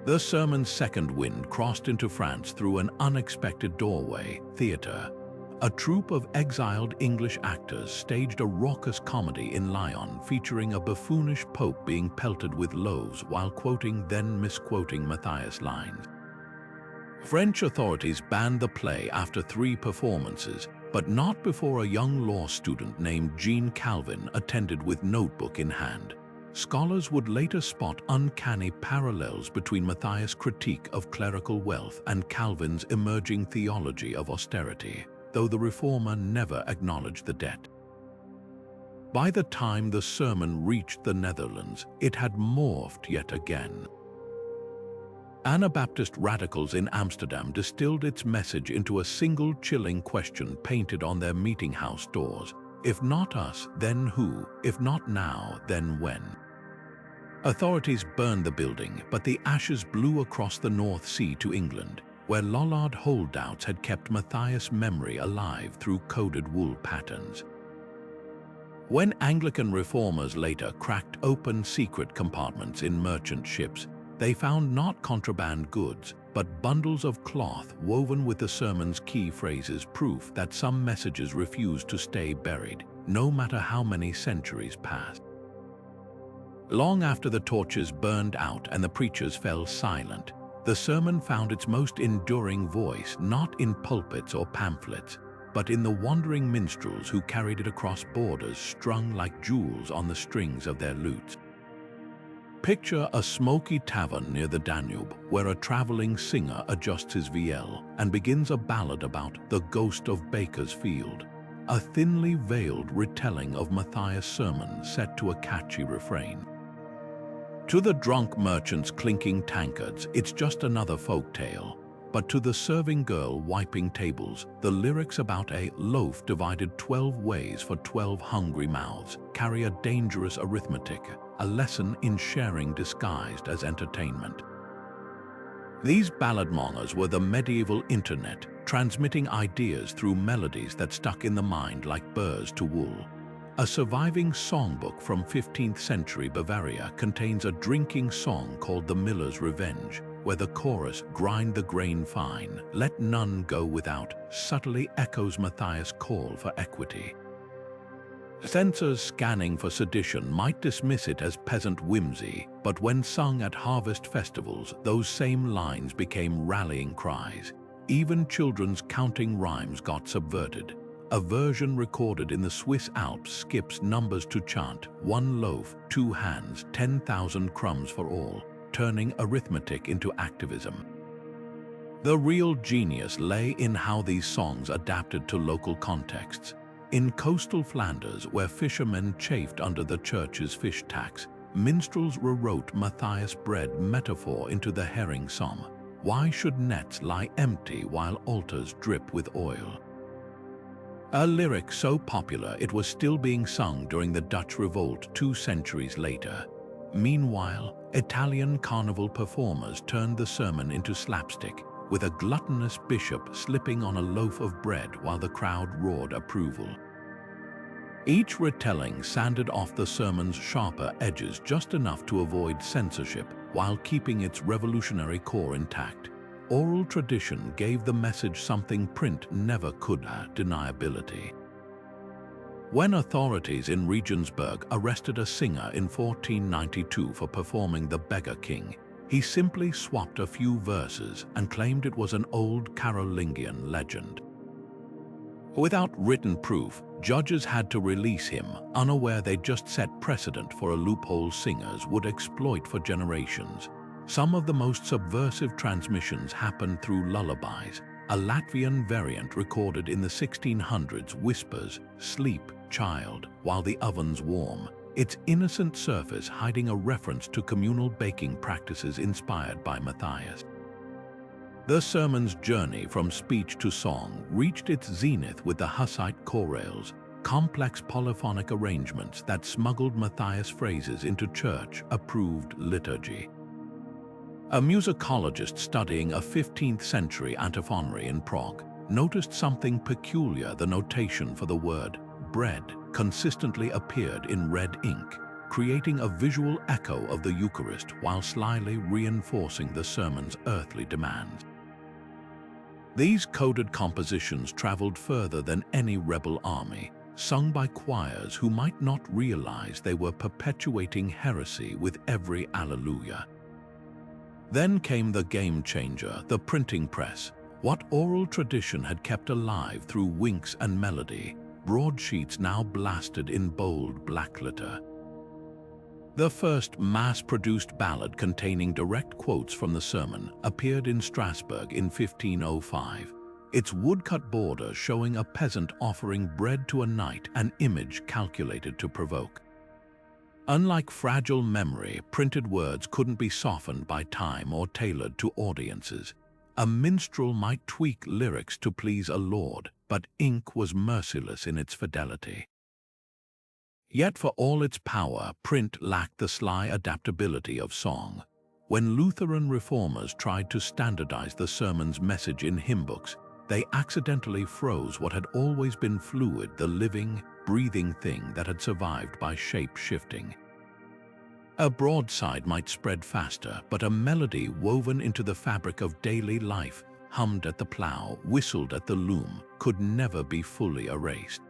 The sermon's second wind crossed into France through an unexpected doorway: theater. A troupe of exiled English actors staged a raucous comedy in Lyon featuring a buffoonish pope being pelted with loaves while quoting then misquoting Matthias' lines. French authorities banned the play after 3 performances, but not before a young law student named Jean Calvin attended with notebook in hand. Scholars would later spot uncanny parallels between Matthias' critique of clerical wealth and Calvin's emerging theology of austerity, though the reformer never acknowledged the debt. By the time the sermon reached the Netherlands, it had morphed yet again. Anabaptist radicals in Amsterdam distilled its message into a single chilling question painted on their meeting house doors. If not us, then who? If not now, then when? Authorities burned the building, but the ashes blew across the North Sea to England, where Lollard holdouts had kept Matthias' memory alive through coded wool patterns. When Anglican reformers later cracked open secret compartments in merchant ships, they found not contraband goods, but bundles of cloth woven with the sermon's key phrases, proof that some messages refused to stay buried, no matter how many centuries passed. Long after the torches burned out and the preachers fell silent, the sermon found its most enduring voice not in pulpits or pamphlets, but in the wandering minstrels who carried it across borders strung like jewels on the strings of their lutes. Picture a smoky tavern near the Danube where a traveling singer adjusts his vielle and begins a ballad about the ghost of Baker's Field, a thinly veiled retelling of Matthias' sermon set to a catchy refrain. To the drunk merchants clinking tankards, it's just another folk tale, but to the serving girl wiping tables, the lyrics about a loaf divided 12 ways for 12 hungry mouths carry a dangerous arithmetic, a lesson in sharing disguised as entertainment. These balladmongers were the medieval internet, transmitting ideas through melodies that stuck in the mind like burrs to wool. A surviving songbook from 15th century Bavaria contains a drinking song called The Miller's Revenge, where the chorus, "Grind the grain fine, let none go without," subtly echoes Matthias' call for equity. Censors scanning for sedition might dismiss it as peasant whimsy, but when sung at harvest festivals, those same lines became rallying cries. Even children's counting rhymes got subverted. A version recorded in the Swiss Alps skips numbers to chant, 1 loaf, 2 hands, 10,000 crumbs for all, turning arithmetic into activism. The real genius lay in how these songs adapted to local contexts. In coastal Flanders, where fishermen chafed under the church's fish tax, minstrels rewrote Matthias' bread metaphor into the herring psalm. Why should nets lie empty while altars drip with oil? A lyric so popular it was still being sung during the Dutch Revolt 2 centuries later. Meanwhile, Italian carnival performers turned the sermon into slapstick, with a gluttonous bishop slipping on a loaf of bread while the crowd roared approval. Each retelling sanded off the sermon's sharper edges just enough to avoid censorship while keeping its revolutionary core intact. Oral tradition gave the message something print never could: deniability. When authorities in Regensburg arrested a singer in 1492 for performing The Beggar King, he simply swapped a few verses and claimed it was an old Carolingian legend. Without written proof, judges had to release him, unaware they'd just set precedent for a loophole singers would exploit for generations. Some of the most subversive transmissions happened through lullabies. A Latvian variant recorded in the 1600s whispers, "Sleep, child, while the oven's warm," its innocent surface hiding a reference to communal baking practices inspired by Matthias. The sermon's journey from speech to song reached its zenith with the Hussite chorales, complex polyphonic arrangements that smuggled Matthias' phrases into church-approved liturgy. A musicologist studying a 15th century antiphonary in Prague noticed something peculiar: the notation for the word bread consistently appeared in red ink, creating a visual echo of the Eucharist while slyly reinforcing the sermon's earthly demands. These coded compositions traveled further than any rebel army, sung by choirs who might not realize they were perpetuating heresy with every alleluia. Then came the game changer, the printing press. What oral tradition had kept alive through winks and melody, broadsheets now blasted in bold black letter. The first mass-produced ballad containing direct quotes from the sermon appeared in Strasbourg in 1505, its woodcut border showing a peasant offering bread to a knight, an image calculated to provoke. Unlike fragile memory, printed words couldn't be softened by time or tailored to audiences. A minstrel might tweak lyrics to please a lord, but ink was merciless in its fidelity. Yet for all its power, print lacked the sly adaptability of song. When Lutheran reformers tried to standardize the sermon's message in hymn books, they accidentally froze what had always been fluid, the living, breathing thing that had survived by shape-shifting. A broadside might spread faster, but a melody woven into the fabric of daily life, hummed at the plow, whistled at the loom, could never be fully erased.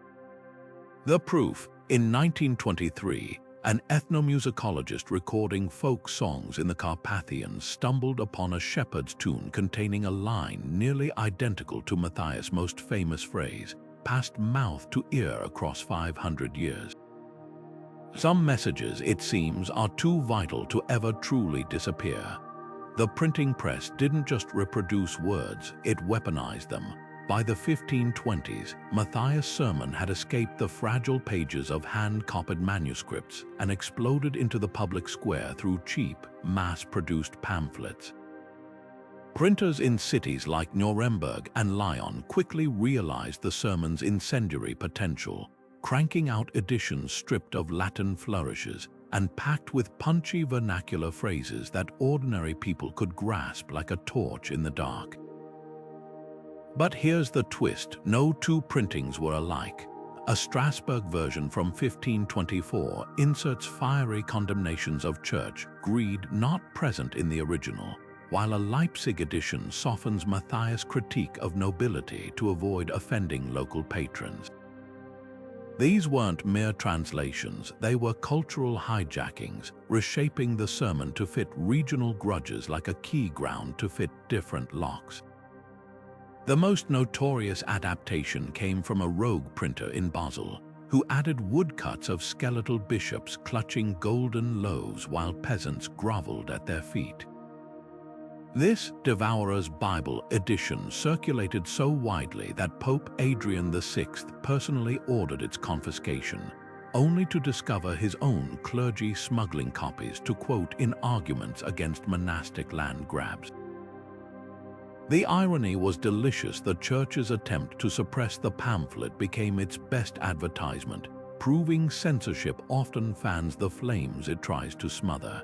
The proof: in 1923, an ethnomusicologist recording folk songs in the Carpathians stumbled upon a shepherd's tune containing a line nearly identical to Matthias' most famous phrase, passed mouth to ear across 500 years. Some messages, it seems, are too vital to ever truly disappear. The printing press didn't just reproduce words, it weaponized them. By the 1520s, Matthias' sermon had escaped the fragile pages of hand-copied manuscripts and exploded into the public square through cheap, mass-produced pamphlets. Printers in cities like Nuremberg and Lyon quickly realized the sermon's incendiary potential, cranking out editions stripped of Latin flourishes and packed with punchy vernacular phrases that ordinary people could grasp like a torch in the dark. But here's the twist: no two printings were alike. A Strasbourg version from 1524 inserts fiery condemnations of church greed not present in the original, while a Leipzig edition softens Matthias' critique of nobility to avoid offending local patrons. These weren't mere translations, they were cultural hijackings, reshaping the sermon to fit regional grudges like a key ground to fit different locks. The most notorious adaptation came from a rogue printer in Basel, who added woodcuts of skeletal bishops clutching golden loaves while peasants groveled at their feet. This Devourer's Bible edition circulated so widely that Pope Adrian VI personally ordered its confiscation, only to discover his own clergy smuggling copies to quote in arguments against monastic land grabs. The irony was delicious. The church's attempt to suppress the pamphlet became its best advertisement, proving censorship often fans the flames it tries to smother.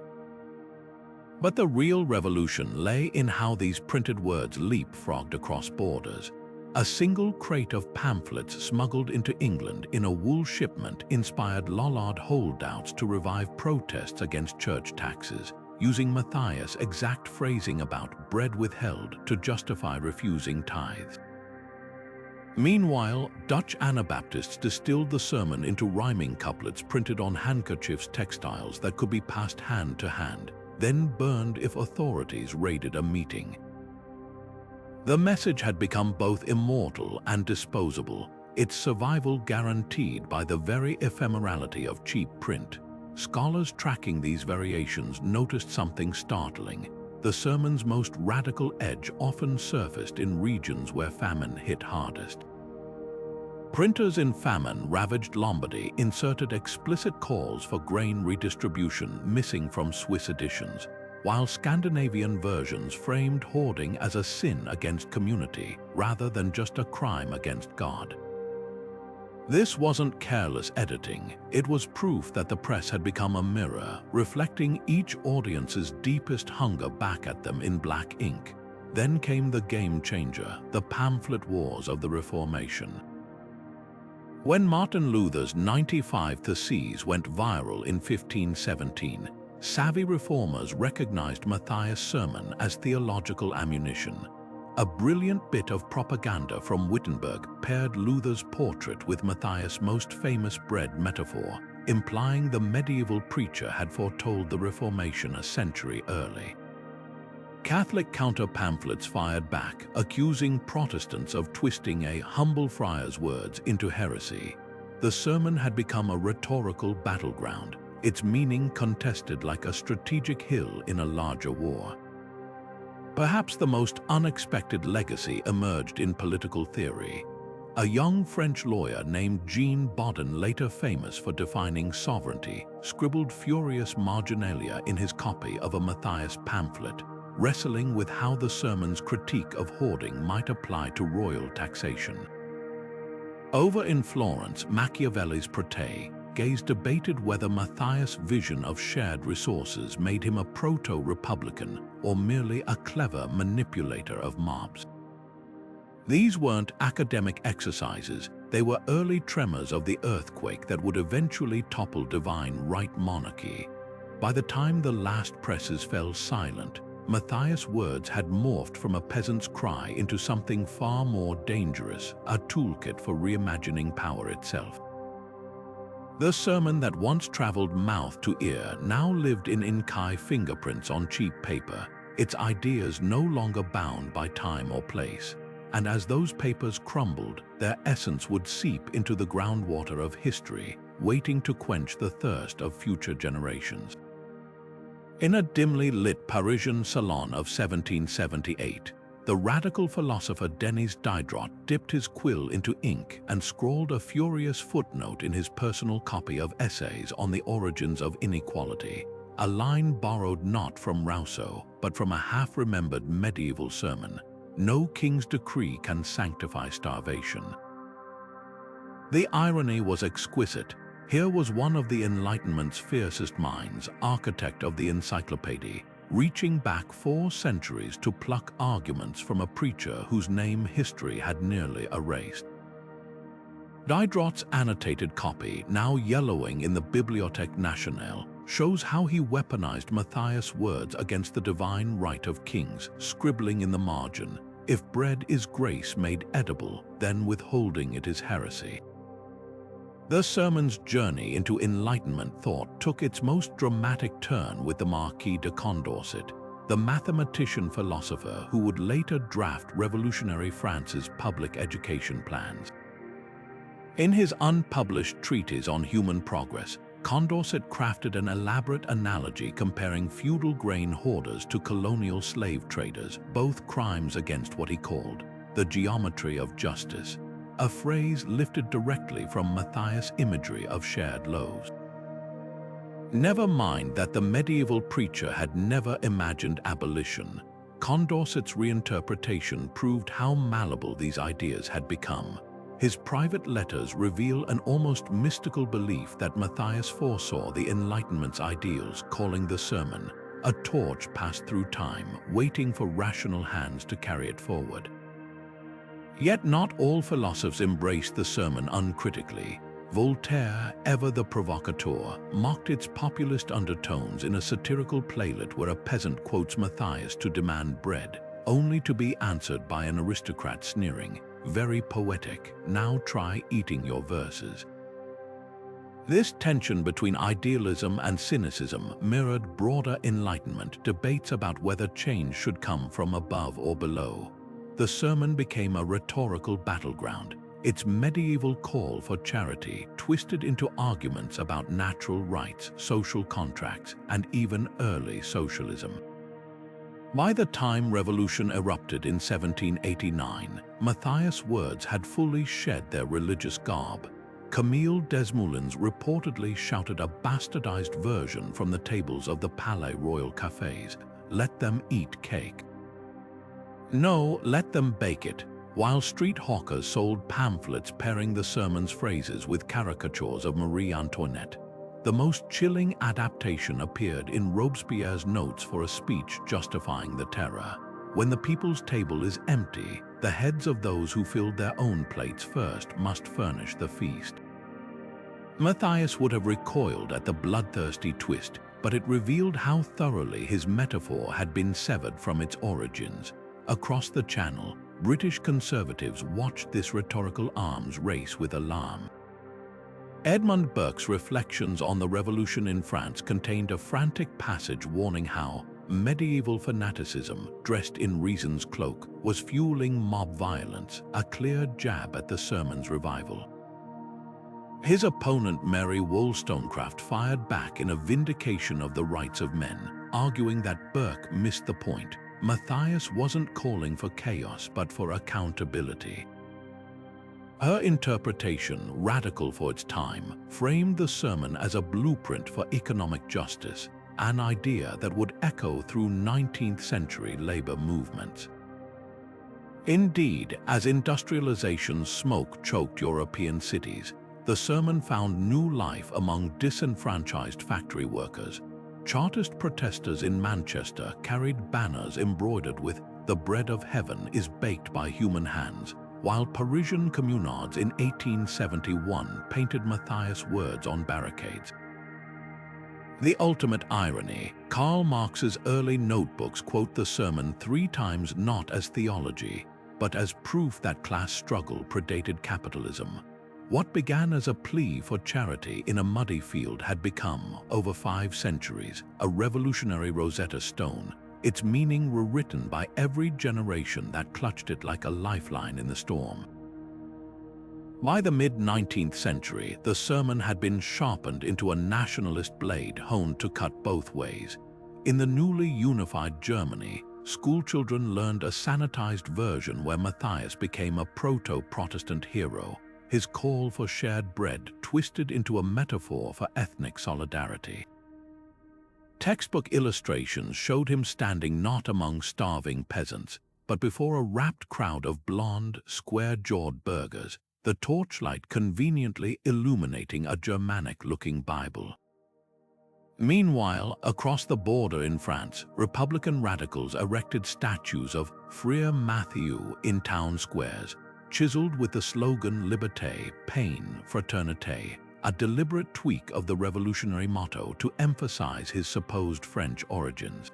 But the real revolution lay in how these printed words leapfrogged across borders. A single crate of pamphlets smuggled into England in a wool shipment inspired Lollard holdouts to revive protests against church taxes, using Matthias' exact phrasing about bread withheld to justify refusing tithes. Meanwhile, Dutch Anabaptists distilled the sermon into rhyming couplets printed on handkerchiefs textiles that could be passed hand to hand, then burned if authorities raided a meeting. The message had become both immortal and disposable, its survival guaranteed by the very ephemerality of cheap print. Scholars tracking these variations noticed something startling. The sermon's most radical edge often surfaced in regions where famine hit hardest. Printers in famine-ravaged Lombardy inserted explicit calls for grain redistribution missing from Swiss editions, while Scandinavian versions framed hoarding as a sin against community rather than just a crime against God. This wasn't careless editing, it was proof that the press had become a mirror, reflecting each audience's deepest hunger back at them in black ink. Then came the game changer, the pamphlet wars of the Reformation. When Martin Luther's 95 Theses went viral in 1517, savvy reformers recognized Matthias' sermon as theological ammunition. A brilliant bit of propaganda from Wittenberg paired Luther's portrait with Matthias' most famous bread metaphor, implying the medieval preacher had foretold the Reformation a century early. Catholic counter-pamphlets fired back, accusing Protestants of twisting a humble friar's words into heresy. The sermon had become a rhetorical battleground, its meaning contested like a strategic hill in a larger war. Perhaps the most unexpected legacy emerged in political theory. A young French lawyer named Jean Bodin, later famous for defining sovereignty, scribbled furious marginalia in his copy of a Matthias pamphlet, wrestling with how the sermon's critique of hoarding might apply to royal taxation. Over in Florence, Machiavelli's Protée Gaze debated whether Matthias' vision of shared resources made him a proto-republican or merely a clever manipulator of mobs. These weren't academic exercises, they were early tremors of the earthquake that would eventually topple divine right monarchy. By the time the last presses fell silent, Matthias' words had morphed from a peasant's cry into something far more dangerous, a toolkit for reimagining power itself. The sermon that once traveled mouth to ear now lived in Inkai fingerprints on cheap paper, its ideas no longer bound by time or place. And as those papers crumbled, their essence would seep into the groundwater of history, waiting to quench the thirst of future generations. In a dimly lit Parisian salon of 1778, the radical philosopher Denis Diderot dipped his quill into ink and scrawled a furious footnote in his personal copy of Essays on the Origins of Inequality, a line borrowed not from Rousseau, but from a half-remembered medieval sermon: "No king's decree can sanctify starvation." The irony was exquisite. Here was one of the Enlightenment's fiercest minds, architect of the encyclopedia, reaching back 4 centuries to pluck arguments from a preacher whose name history had nearly erased. Diderot's annotated copy, now yellowing in the Bibliothèque Nationale, shows how he weaponized Matthias' words against the divine right of kings, scribbling in the margin, "If bread is grace made edible, then withholding it is heresy." The sermon's journey into Enlightenment thought took its most dramatic turn with the Marquis de Condorcet, the mathematician-philosopher who would later draft revolutionary France's public education plans. In his unpublished treatise on human progress, Condorcet crafted an elaborate analogy comparing feudal grain hoarders to colonial slave traders, both crimes against what he called the geometry of justice, a phrase lifted directly from Matthias' imagery of shared loaves. Never mind that the medieval preacher had never imagined abolition. Condorcet's reinterpretation proved how malleable these ideas had become. His private letters reveal an almost mystical belief that Matthias foresaw the Enlightenment's ideals, calling the sermon a torch passed through time, waiting for rational hands to carry it forward. Yet not all philosophers embraced the sermon uncritically. Voltaire, ever the provocateur, mocked its populist undertones in a satirical playlet where a peasant quotes Matthias to demand bread, only to be answered by an aristocrat sneering, "Very poetic, now try eating your verses." This tension between idealism and cynicism mirrored broader Enlightenment debates about whether change should come from above or below. The sermon became a rhetorical battleground, its medieval call for charity twisted into arguments about natural rights, social contracts, and even early socialism. By the time revolution erupted in 1789, Matthias' words had fully shed their religious garb. Camille Desmoulins reportedly shouted a bastardized version from the tables of the Palais Royal cafes: "Let them eat cake. No, let them bake it," while street hawkers sold pamphlets pairing the sermon's phrases with caricatures of Marie Antoinette. The most chilling adaptation appeared in Robespierre's notes for a speech justifying the terror. "When the people's table is empty, the heads of those who filled their own plates first must furnish the feast." Matthias would have recoiled at the bloodthirsty twist, but it revealed how thoroughly his metaphor had been severed from its origins. Across the Channel, British conservatives watched this rhetorical arms race with alarm. Edmund Burke's reflections on the revolution in France contained a frantic passage warning how medieval fanaticism, dressed in reason's cloak, was fueling mob violence, a clear jab at the sermon's revival. His opponent Mary Wollstonecraft fired back in a vindication of the rights of men, arguing that Burke missed the point. Matthias wasn't calling for chaos but for accountability. Her interpretation, radical for its time, framed the sermon as a blueprint for economic justice, an idea that would echo through 19th-century labor movements. Indeed, as industrialization's smoke choked European cities, the sermon found new life among disenfranchised factory workers. Chartist protesters in Manchester carried banners embroidered with "The bread of heaven is baked by human hands," while Parisian communards in 1871 painted Matthias' words on barricades. The ultimate irony, Karl Marx's early notebooks quote the sermon 3 times not as theology, but as proof that class struggle predated capitalism. What began as a plea for charity in a muddy field had become, over 5 centuries, a revolutionary Rosetta Stone, its meaning rewritten by every generation that clutched it like a lifeline in the storm. By the mid-19th century, the sermon had been sharpened into a nationalist blade honed to cut both ways. In the newly unified Germany, schoolchildren learned a sanitized version where Matthias became a proto-Protestant hero, his call for shared bread twisted into a metaphor for ethnic solidarity. Textbook illustrations showed him standing not among starving peasants, but before a rapt crowd of blonde, square-jawed burghers, the torchlight conveniently illuminating a Germanic-looking Bible. Meanwhile, across the border in France, Republican radicals erected statues of Frere Matthew in town squares, chiseled with the slogan Liberté, Pain, Fraternité, a deliberate tweak of the revolutionary motto to emphasize his supposed French origins.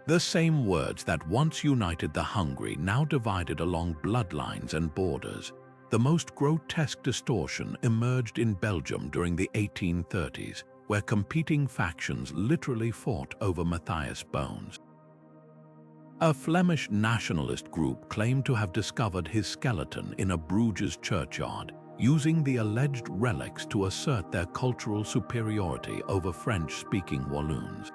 The same words that once united the hungry now divided along bloodlines and borders. The most grotesque distortion emerged in Belgium during the 1830s, where competing factions literally fought over Matthias' bones. A Flemish nationalist group claimed to have discovered his skeleton in a Bruges churchyard, using the alleged relics to assert their cultural superiority over French-speaking Walloons.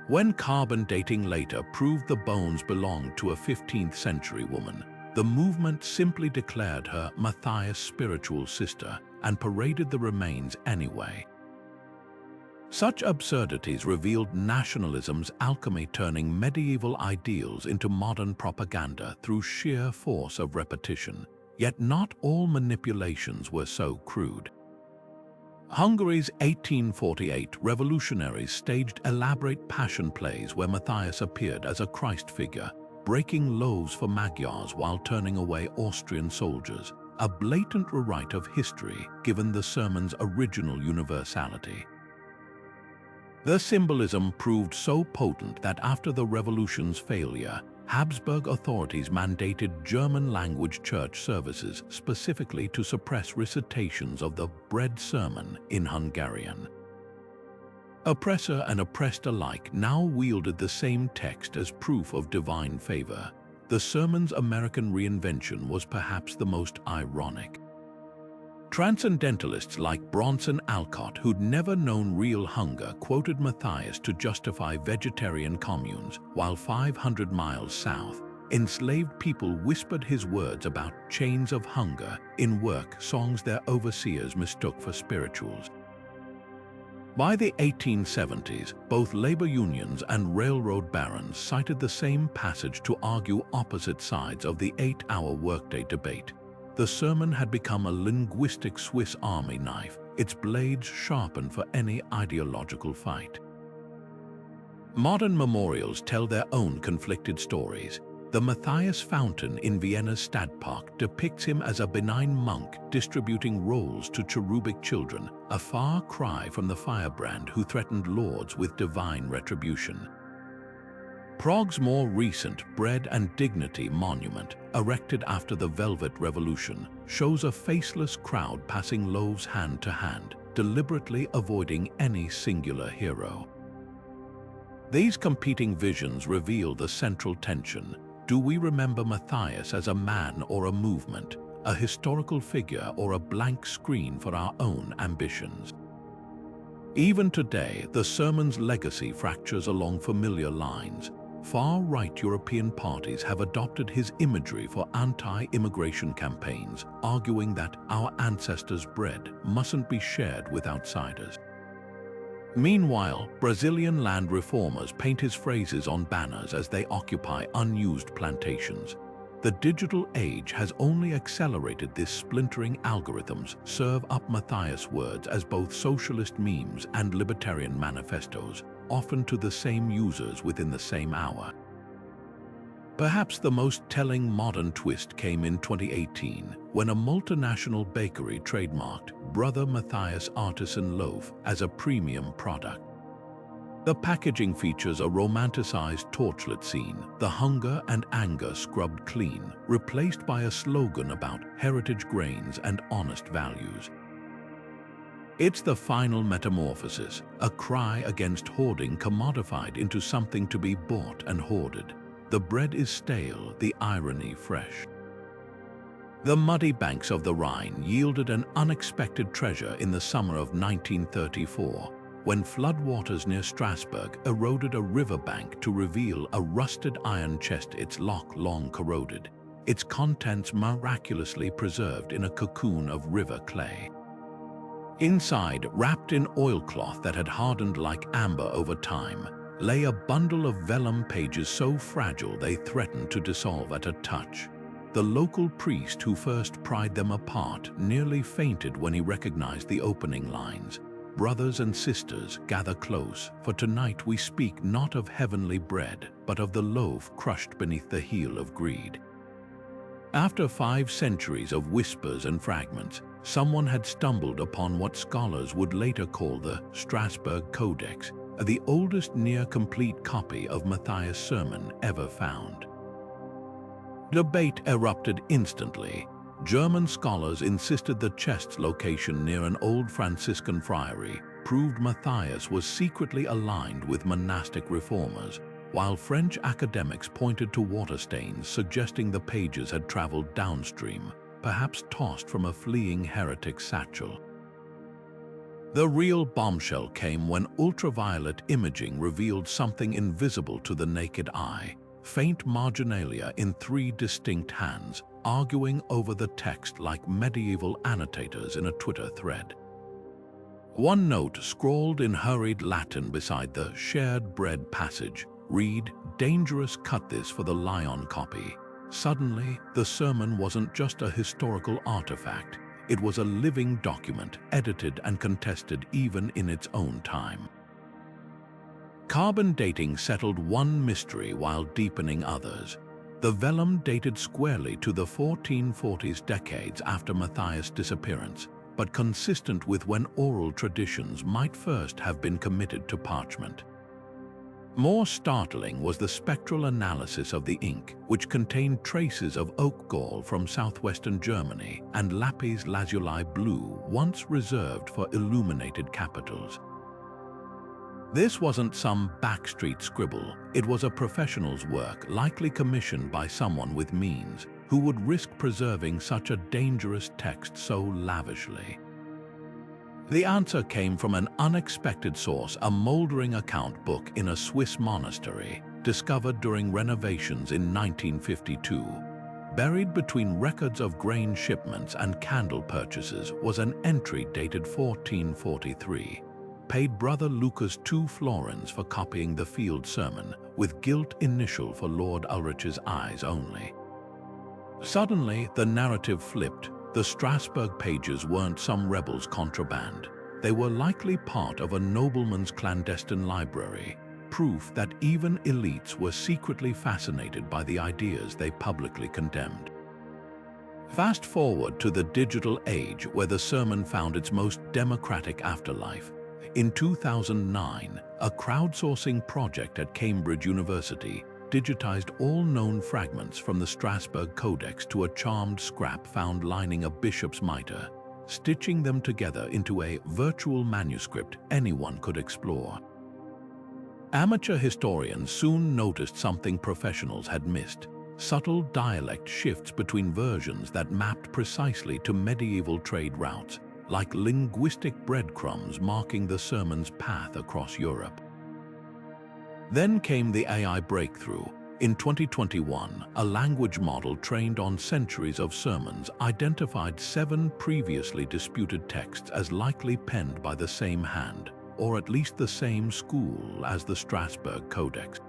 When carbon dating later proved the bones belonged to a 15th-century woman, the movement simply declared her Matthias' spiritual sister and paraded the remains anyway. Such absurdities revealed nationalism's alchemy, turning medieval ideals into modern propaganda through sheer force of repetition. Yet not all manipulations were so crude. Hungary's 1848 revolutionaries staged elaborate passion plays where Matthias appeared as a Christ figure, breaking loaves for Magyars while turning away Austrian soldiers, a blatant rewrite of history given the sermon's original universality. The symbolism proved so potent that after the revolution's failure, Habsburg authorities mandated German-language church services specifically to suppress recitations of the bread sermon in Hungarian. Oppressor and oppressed alike now wielded the same text as proof of divine favor. The sermon's American reinvention was perhaps the most ironic. Transcendentalists like Bronson Alcott, who'd never known real hunger, quoted Matthias to justify vegetarian communes, while 500 miles south, enslaved people whispered his words about chains of hunger in work songs their overseers mistook for spirituals. By the 1870s, both labor unions and railroad barons cited the same passage to argue opposite sides of the 8-hour workday debate. The sermon had become a linguistic Swiss Army knife, its blades sharpened for any ideological fight. Modern memorials tell their own conflicted stories. The Matthias Fountain in Vienna's Stadtpark depicts him as a benign monk distributing rolls to cherubic children, a far cry from the firebrand who threatened lords with divine retribution. Prague's more recent Bread and Dignity monument, erected after the Velvet Revolution, shows a faceless crowd passing loaves hand to hand, deliberately avoiding any singular hero. These competing visions reveal the central tension. Do we remember Matthias as a man or a movement, a historical figure or a blank screen for our own ambitions? Even today, the sermon's legacy fractures along familiar lines. Far-right European parties have adopted his imagery for anti-immigration campaigns, arguing that our ancestors' bread mustn't be shared with outsiders. Meanwhile, Brazilian land reformers paint his phrases on banners as they occupy unused plantations. The digital age has only accelerated this. Splintering algorithms serve up Matthias' words as both socialist memes and libertarian manifestos, often to the same users within the same hour. Perhaps the most telling modern twist came in 2018, when a multinational bakery trademarked Brother Matthias Artisan Loaf as a premium product. The packaging features a romanticized torchlit scene, the hunger and anger scrubbed clean, replaced by a slogan about heritage grains and honest values. It's the final metamorphosis, a cry against hoarding commodified into something to be bought and hoarded. The bread is stale, the irony fresh. The muddy banks of the Rhine yielded an unexpected treasure in the summer of 1934, when floodwaters near Strasbourg eroded a riverbank to reveal a rusted iron chest, its lock long corroded, its contents miraculously preserved in a cocoon of river clay. Inside, wrapped in oilcloth that had hardened like amber over time, lay a bundle of vellum pages so fragile they threatened to dissolve at a touch. The local priest who first pried them apart nearly fainted when he recognized the opening lines. Brothers and sisters, gather close, for tonight we speak not of heavenly bread, but of the loaf crushed beneath the heel of greed. After 5 centuries of whispers and fragments, someone had stumbled upon what scholars would later call the Strasbourg Codex, the oldest near-complete copy of Matthias' sermon ever found. Debate erupted instantly. German scholars insisted the chest's location near an old Franciscan friary proved Matthias was secretly aligned with monastic reformers, while French academics pointed to water stains suggesting the pages had traveled downstream, perhaps tossed from a fleeing heretic satchel. The real bombshell came when ultraviolet imaging revealed something invisible to the naked eye, faint marginalia in 3 distinct hands, arguing over the text like medieval annotators in a Twitter thread. One note scrawled in hurried Latin beside the shared bread passage read, "Dangerous, cut this for the Lyon copy." Suddenly, the sermon wasn't just a historical artifact. It was a living document, edited and contested even in its own time. Carbon dating settled one mystery while deepening others. The vellum dated squarely to the 1440s, decades after Matthias' disappearance, but consistent with when oral traditions might first have been committed to parchment. More startling was the spectral analysis of the ink, which contained traces of oak gall from southwestern Germany and lapis lazuli blue once reserved for illuminated capitals. This wasn't some backstreet scribble. It was a professional's work, likely commissioned by someone with means, who would risk preserving such a dangerous text so lavishly. The answer came from an unexpected source, a moldering account book in a Swiss monastery, discovered during renovations in 1952. Buried between records of grain shipments and candle purchases was an entry dated 1443. Paid Brother Lucas 2 florins for copying the field sermon, with gilt initial for Lord Ulrich's eyes only. Suddenly, the narrative flipped. The Strasbourg pages weren't some rebel's contraband. They were likely part of a nobleman's clandestine library, proof that even elites were secretly fascinated by the ideas they publicly condemned. Fast forward to the digital age, where the sermon found its most democratic afterlife. In 2009, a crowdsourcing project at Cambridge University digitized all known fragments from the Strasbourg Codex to a charmed scrap found lining a bishop's mitre, stitching them together into a virtual manuscript anyone could explore. Amateur historians soon noticed something professionals had missed: subtle dialect shifts between versions that mapped precisely to medieval trade routes, like linguistic breadcrumbs marking the sermon's path across Europe. Then came the AI breakthrough. In 2021, a language model trained on centuries of sermons identified 7 previously disputed texts as likely penned by the same hand, or at least the same school as the Strasbourg Codex.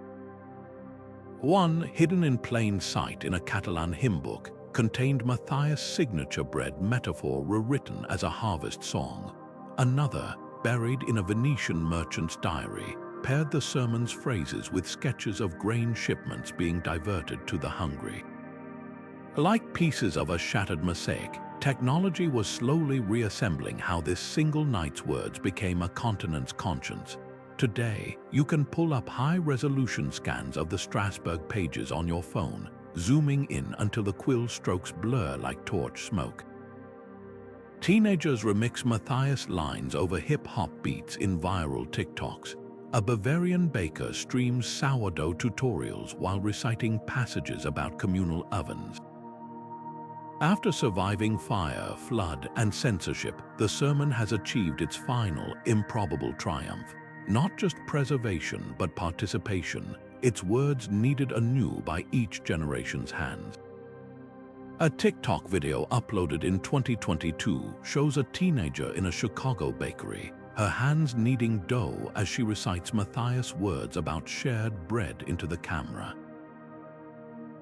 One, hidden in plain sight in a Catalan hymn book, contained Matthias' signature bread metaphor rewritten as a harvest song. Another, buried in a Venetian merchant's diary, paired the sermon's phrases with sketches of grain shipments being diverted to the hungry. Like pieces of a shattered mosaic, technology was slowly reassembling how this single night's words became a continent's conscience. Today, you can pull up high-resolution scans of the Strasbourg pages on your phone, zooming in until the quill strokes blur like torch smoke. Teenagers remix Matthias lines over hip-hop beats in viral TikToks. A Bavarian baker streams sourdough tutorials while reciting passages about communal ovens. After surviving fire, flood, and censorship, the sermon has achieved its final, improbable triumph. Not just preservation, but participation. Its words needed anew by each generation's hands. A TikTok video uploaded in 2022 shows a teenager in a Chicago bakery, her hands kneading dough as she recites Matthias' words about shared bread into the camera.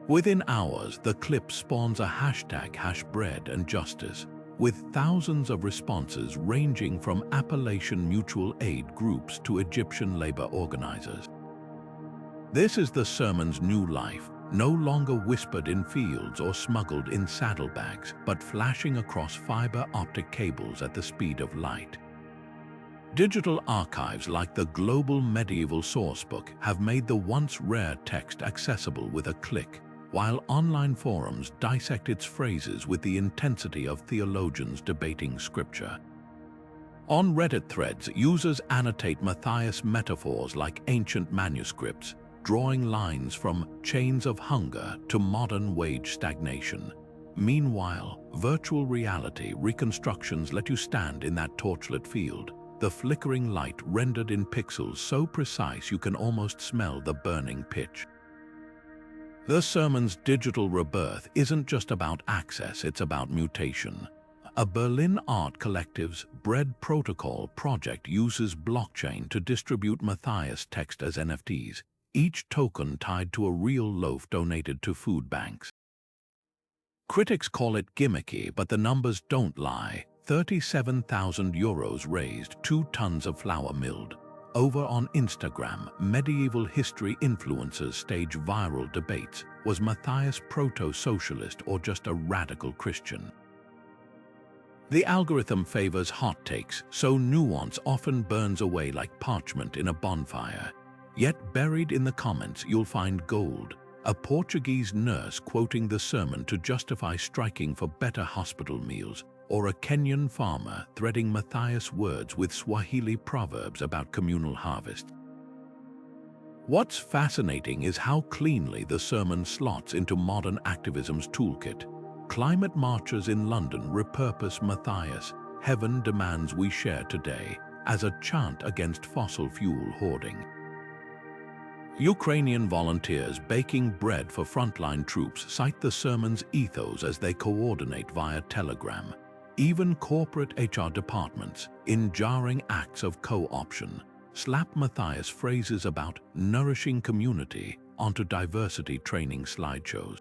Within hours, the clip spawns a hashtag #breadandjustice, with thousands of responses ranging from Appalachian mutual aid groups to Egyptian labor organizers. This is the sermon's new life, no longer whispered in fields or smuggled in saddlebags, but flashing across fiber optic cables at the speed of light. Digital archives like the global medieval sourcebook have made the once rare text accessible with a click, while online forums dissect its phrases with the intensity of theologians debating scripture. On Reddit threads, users annotate Matthias metaphors like ancient manuscripts, drawing lines from chains of hunger to modern wage stagnation. Meanwhile, virtual reality reconstructions let you stand in that torchlit field, the flickering light rendered in pixels so precise you can almost smell the burning pitch. The sermon's digital rebirth isn't just about access, it's about mutation. A Berlin art collective's Bread Protocol project uses blockchain to distribute Matthias' text as NFTs, each token tied to a real loaf donated to food banks. Critics call it gimmicky, but the numbers don't lie. 37,000 euros raised, 2 tons of flour milled. Over on Instagram, medieval history influencers stage viral debates. Was Matthias proto-socialist or just a radical Christian? The algorithm favors hot takes, so nuance often burns away like parchment in a bonfire. Yet buried in the comments you'll find gold. A Portuguese nurse quoting the sermon to justify striking for better hospital meals, or a Kenyan farmer threading Matthias' words with Swahili proverbs about communal harvest. What's fascinating is how cleanly the sermon slots into modern activism's toolkit. Climate marchers in London repurpose Matthias, "Heaven demands we share today," as a chant against fossil fuel hoarding. Ukrainian volunteers baking bread for frontline troops cite the sermon's ethos as they coordinate via Telegram. Even corporate HR departments, in jarring acts of co-option, slap Matthias' phrases about nourishing community onto diversity training slideshows.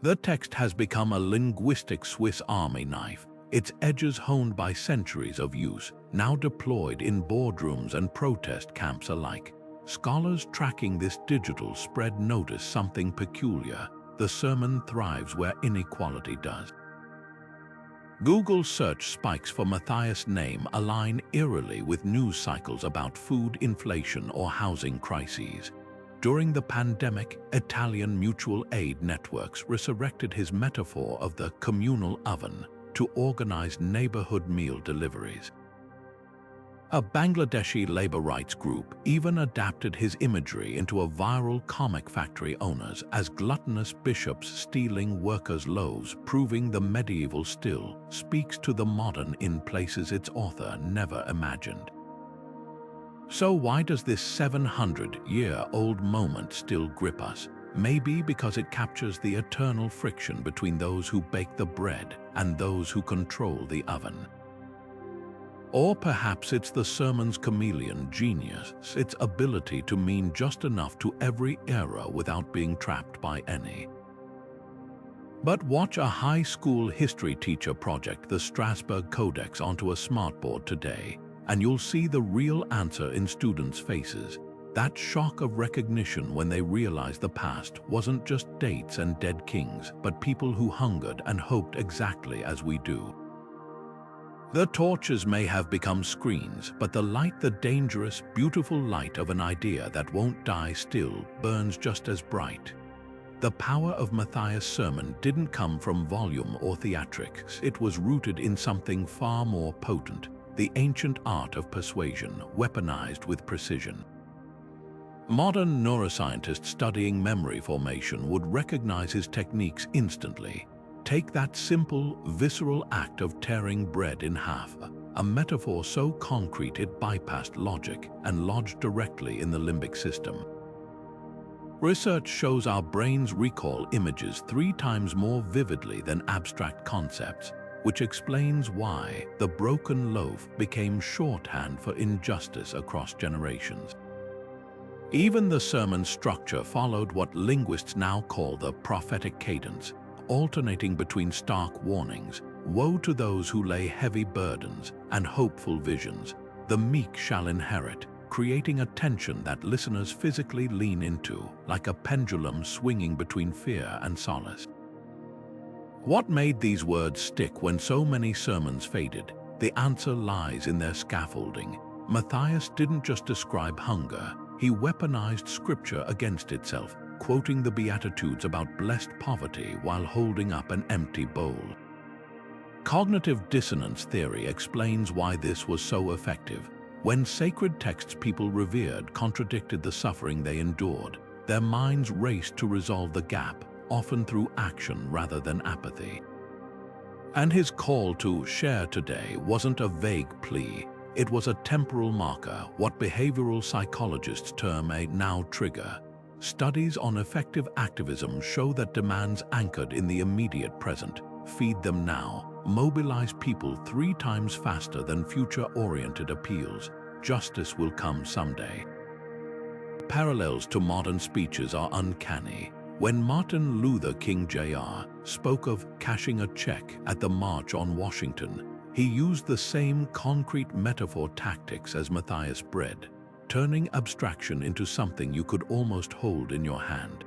The text has become a linguistic Swiss Army knife, its edges honed by centuries of use, now deployed in boardrooms and protest camps alike. Scholars tracking this digital spread notice something peculiar. The sermon thrives where inequality does. Google search spikes for Matthias' name align eerily with news cycles about food inflation or housing crises. During the pandemic, Italian mutual aid networks resurrected his metaphor of the communal oven to organize neighborhood meal deliveries. A Bangladeshi labor rights group even adapted his imagery into a viral comic factory owners as gluttonous bishops stealing workers' loaves, proving the medieval still speaks to the modern in places its author never imagined. So why does this 700-year-old moment still grip us? Maybe because it captures the eternal friction between those who bake the bread and those who control the oven. Or perhaps it's the sermon's chameleon genius, its ability to mean just enough to every era without being trapped by any. But watch a high school history teacher project the Strasbourg Codex onto a smartboard today, and you'll see the real answer in students' faces. That shock of recognition when they realize the past wasn't just dates and dead kings, but people who hungered and hoped exactly as we do. The torches may have become screens, but the light, the dangerous, beautiful light of an idea that won't die still, burns just as bright. The power of Matthias' sermon didn't come from volume or theatrics. It was rooted in something far more potent, the ancient art of persuasion, weaponized with precision. Modern neuroscientists studying memory formation would recognize his techniques instantly. Take that simple, visceral act of tearing bread in half, a metaphor so concrete it bypassed logic and lodged directly in the limbic system. Research shows our brains recall images 3 times more vividly than abstract concepts, which explains why the broken loaf became shorthand for injustice across generations. Even the sermon structure followed what linguists now call the prophetic cadence, alternating between stark warnings, woe to those who lay heavy burdens, and hopeful visions, the meek shall inherit, creating a tension that listeners physically lean into, like a pendulum swinging between fear and solace. What made these words stick when so many sermons faded? The answer lies in their scaffolding. Matthias didn't just describe hunger, he weaponized scripture against itself, quoting the Beatitudes about blessed poverty while holding up an empty bowl. Cognitive dissonance theory explains why this was so effective. When sacred texts people revered contradicted the suffering they endured, their minds raced to resolve the gap, often through action rather than apathy. And his call to share today wasn't a vague plea. It was a temporal marker, what behavioral psychologists term a now trigger. Studies on effective activism show that demands anchored in the immediate present, feed them now, mobilize people 3 times faster than future-oriented appeals. Justice will come someday. Parallels to modern speeches are uncanny. When Martin Luther King Jr. spoke of cashing a check at the March on Washington, he used the same concrete metaphor tactics as Matthias' bread, turning abstraction into something you could almost hold in your hand.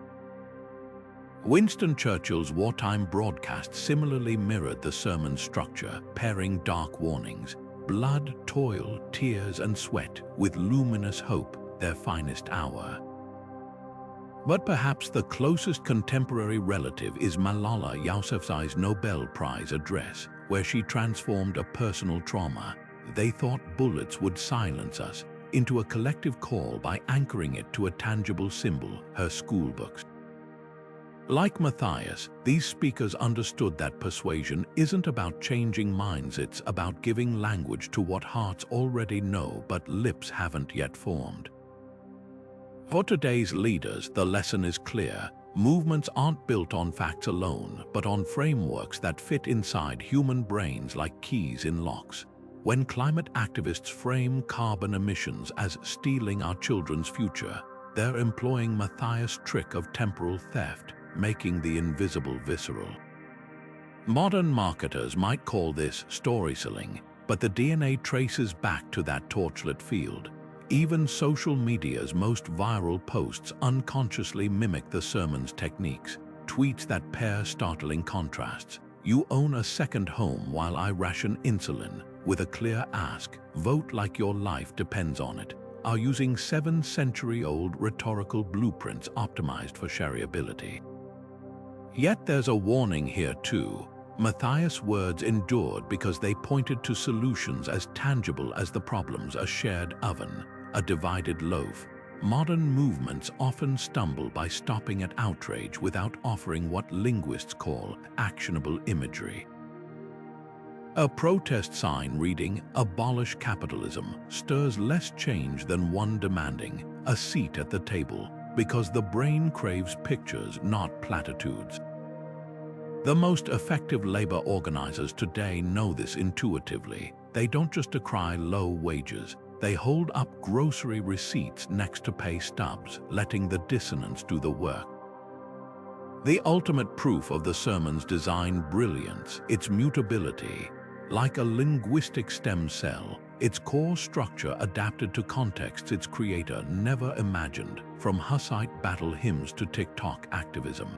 Winston Churchill's wartime broadcast similarly mirrored the sermon structure, pairing dark warnings, blood, toil, tears, and sweat, with luminous hope, their finest hour. But perhaps the closest contemporary relative is Malala Yousafzai's Nobel Prize address, where she transformed a personal trauma, "They thought bullets would silence us," into a collective call by anchoring it to a tangible symbol, her schoolbooks. Like Matthias, these speakers understood that persuasion isn't about changing minds, it's about giving language to what hearts already know but lips haven't yet formed. For today's leaders, the lesson is clear. Movements aren't built on facts alone, but on frameworks that fit inside human brains like keys in locks. When climate activists frame carbon emissions as stealing our children's future, they're employing Matthias' trick of temporal theft, making the invisible visceral. Modern marketers might call this story-selling, but the DNA traces back to that torchlit field. Even social media's most viral posts unconsciously mimic the sermon's techniques, tweets that pair startling contrasts. "You own a second home while I ration insulin," with a clear ask, "Vote like your life depends on it," are using 7-century-old rhetorical blueprints optimized for shareability. Yet there's a warning here too. Matthias' words endured because they pointed to solutions as tangible as the problems: a shared oven, a divided loaf. Modern movements often stumble by stopping at outrage without offering what linguists call actionable imagery. A protest sign reading "Abolish Capitalism" stirs less change than one demanding a seat at the table, because the brain craves pictures, not platitudes. The most effective labor organizers today know this intuitively. They don't just decry low wages, they hold up grocery receipts next to pay stubs, letting the dissonance do the work. The ultimate proof of the sermon's design brilliance, its mutability. Like a linguistic stem cell, its core structure adapted to contexts its creator never imagined, from Hussite battle hymns to TikTok activism.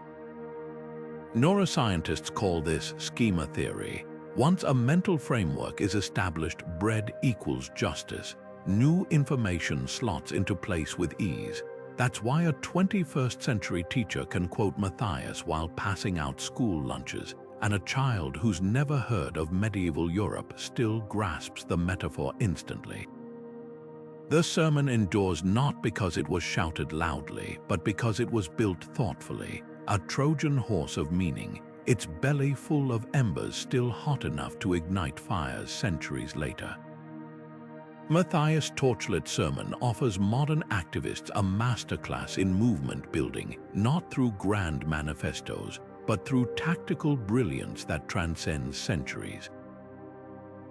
Neuroscientists call this schema theory. Once a mental framework is established, bread equals justice. New information slots into place with ease. That's why a 21st century teacher can quote Matthias while passing out school lunches, and a child who's never heard of medieval Europe still grasps the metaphor instantly. The sermon endures not because it was shouted loudly, but because it was built thoughtfully. A Trojan horse of meaning, its belly full of embers still hot enough to ignite fires centuries later. Matthias' torchlit sermon offers modern activists a masterclass in movement building, not through grand manifestos, but through tactical brilliance that transcends centuries.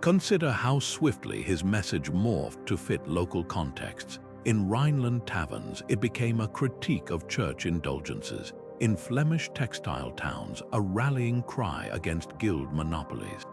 Consider how swiftly his message morphed to fit local contexts. In Rhineland taverns, it became a critique of church indulgences. In Flemish textile towns, a rallying cry against guild monopolies.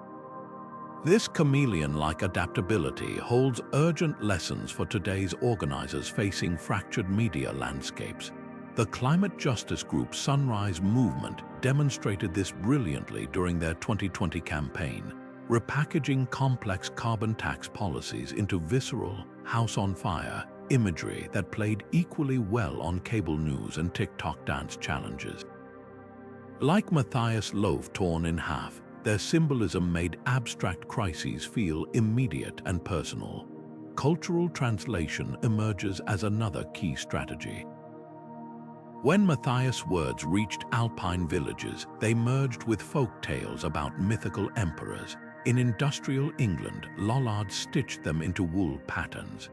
This chameleon-like adaptability holds urgent lessons for today's organizers facing fractured media landscapes. The climate justice group Sunrise Movement demonstrated this brilliantly during their 2020 campaign, repackaging complex carbon tax policies into visceral, house on fire imagery that played equally well on cable news and TikTok dance challenges. Like Matthias' loaf torn in half, their symbolism made abstract crises feel immediate and personal. Cultural translation emerges as another key strategy. When Matthias' words reached Alpine villages, they merged with folk tales about mythical emperors. In industrial England, Lollards stitched them into wool patterns.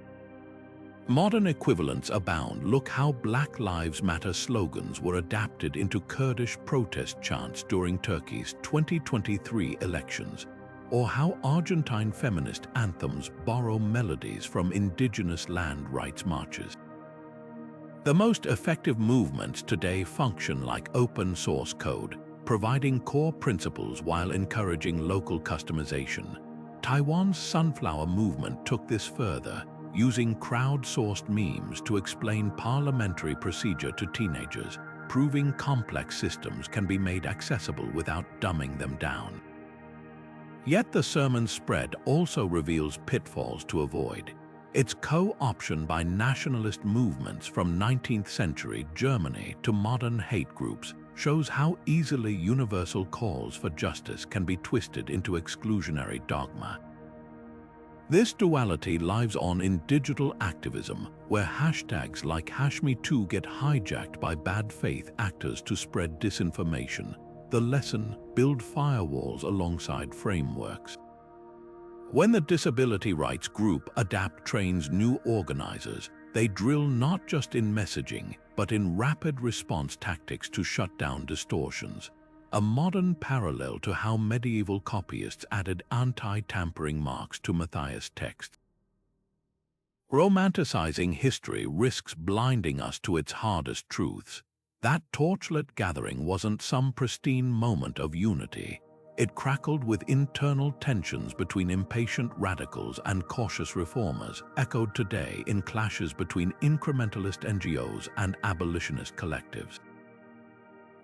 Modern equivalents abound. Look how Black Lives Matter slogans were adapted into Kurdish protest chants during Turkey's 2023 elections, or how Argentine feminist anthems borrow melodies from indigenous land rights marches. The most effective movements today function like open source code, providing core principles while encouraging local customization. Taiwan's Sunflower Movement took this further, using crowd-sourced memes to explain parliamentary procedure to teenagers, proving complex systems can be made accessible without dumbing them down. Yet the sermon's spread also reveals pitfalls to avoid. Its co-option by nationalist movements from 19th century Germany to modern hate groups shows how easily universal calls for justice can be twisted into exclusionary dogma. This duality lives on in digital activism, where hashtags like #HashMeToo get hijacked by bad faith actors to spread disinformation. The lesson: build firewalls alongside frameworks. When the disability rights group Adapt trains new organizers, they drill not just in messaging, but in rapid response tactics to shut down distortions. A modern parallel to how medieval copyists added anti-tampering marks to Matthias' texts. Romanticizing history risks blinding us to its hardest truths. That torchlit gathering wasn't some pristine moment of unity. It crackled with internal tensions between impatient radicals and cautious reformers, echoed today in clashes between incrementalist NGOs and abolitionist collectives.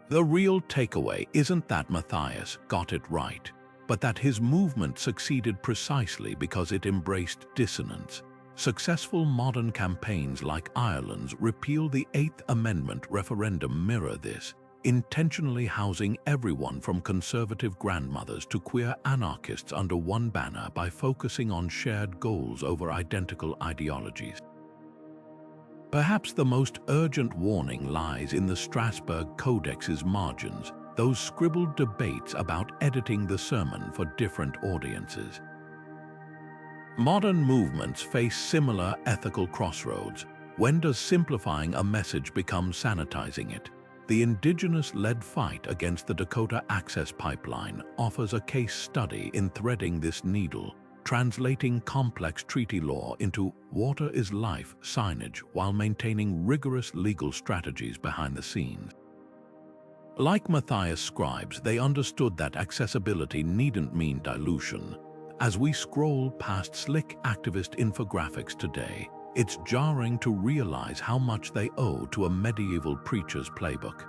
The real takeaway isn't that Matthias got it right, but that his movement succeeded precisely because it embraced dissonance. Successful modern campaigns like Ireland's Repeal the Eighth Amendment referendum mirror this, intentionally housing everyone from conservative grandmothers to queer anarchists under one banner by focusing on shared goals over identical ideologies. Perhaps the most urgent warning lies in the Strasbourg Codex's margins. those scribbled debates about editing the sermon for different audiences. Modern movements face similar ethical crossroads. When does simplifying a message become sanitizing it? The indigenous-led fight against the Dakota Access Pipeline offers a case study in threading this needle, translating complex treaty law into water is life signage while maintaining rigorous legal strategies behind the scenes. Like Matthias' scribes, they understood that accessibility needn't mean dilution. As we scroll past slick activist infographics today, it's jarring to realize how much they owe to a medieval preacher's playbook.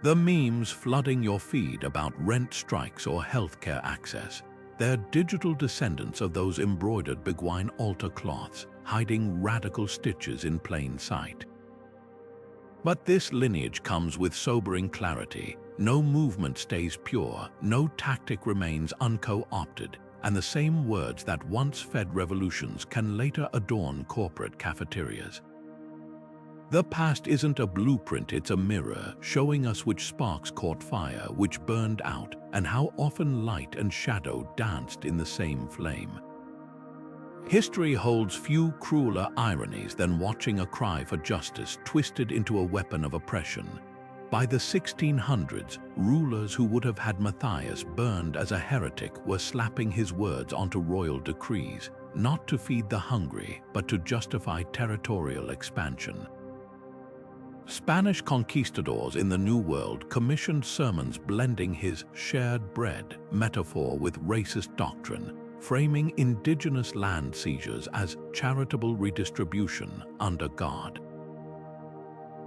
The memes flooding your feed about rent strikes or healthcare access, they're digital descendants of those embroidered Beguine altar cloths, hiding radical stitches in plain sight. But this lineage comes with sobering clarity. No movement stays pure, no tactic remains unco-opted, and the same words that once fed revolutions can later adorn corporate cafeterias. The past isn't a blueprint, it's a mirror, showing us which sparks caught fire, which burned out, and how often light and shadow danced in the same flame. History holds few crueler ironies than watching a cry for justice twisted into a weapon of oppression. By the 1600s, rulers who would have had Matthias burned as a heretic were slapping his words onto royal decrees, not to feed the hungry, but to justify territorial expansion. Spanish conquistadors in the New World commissioned sermons blending his shared bread metaphor with racist doctrine, framing indigenous land seizures as charitable redistribution under God.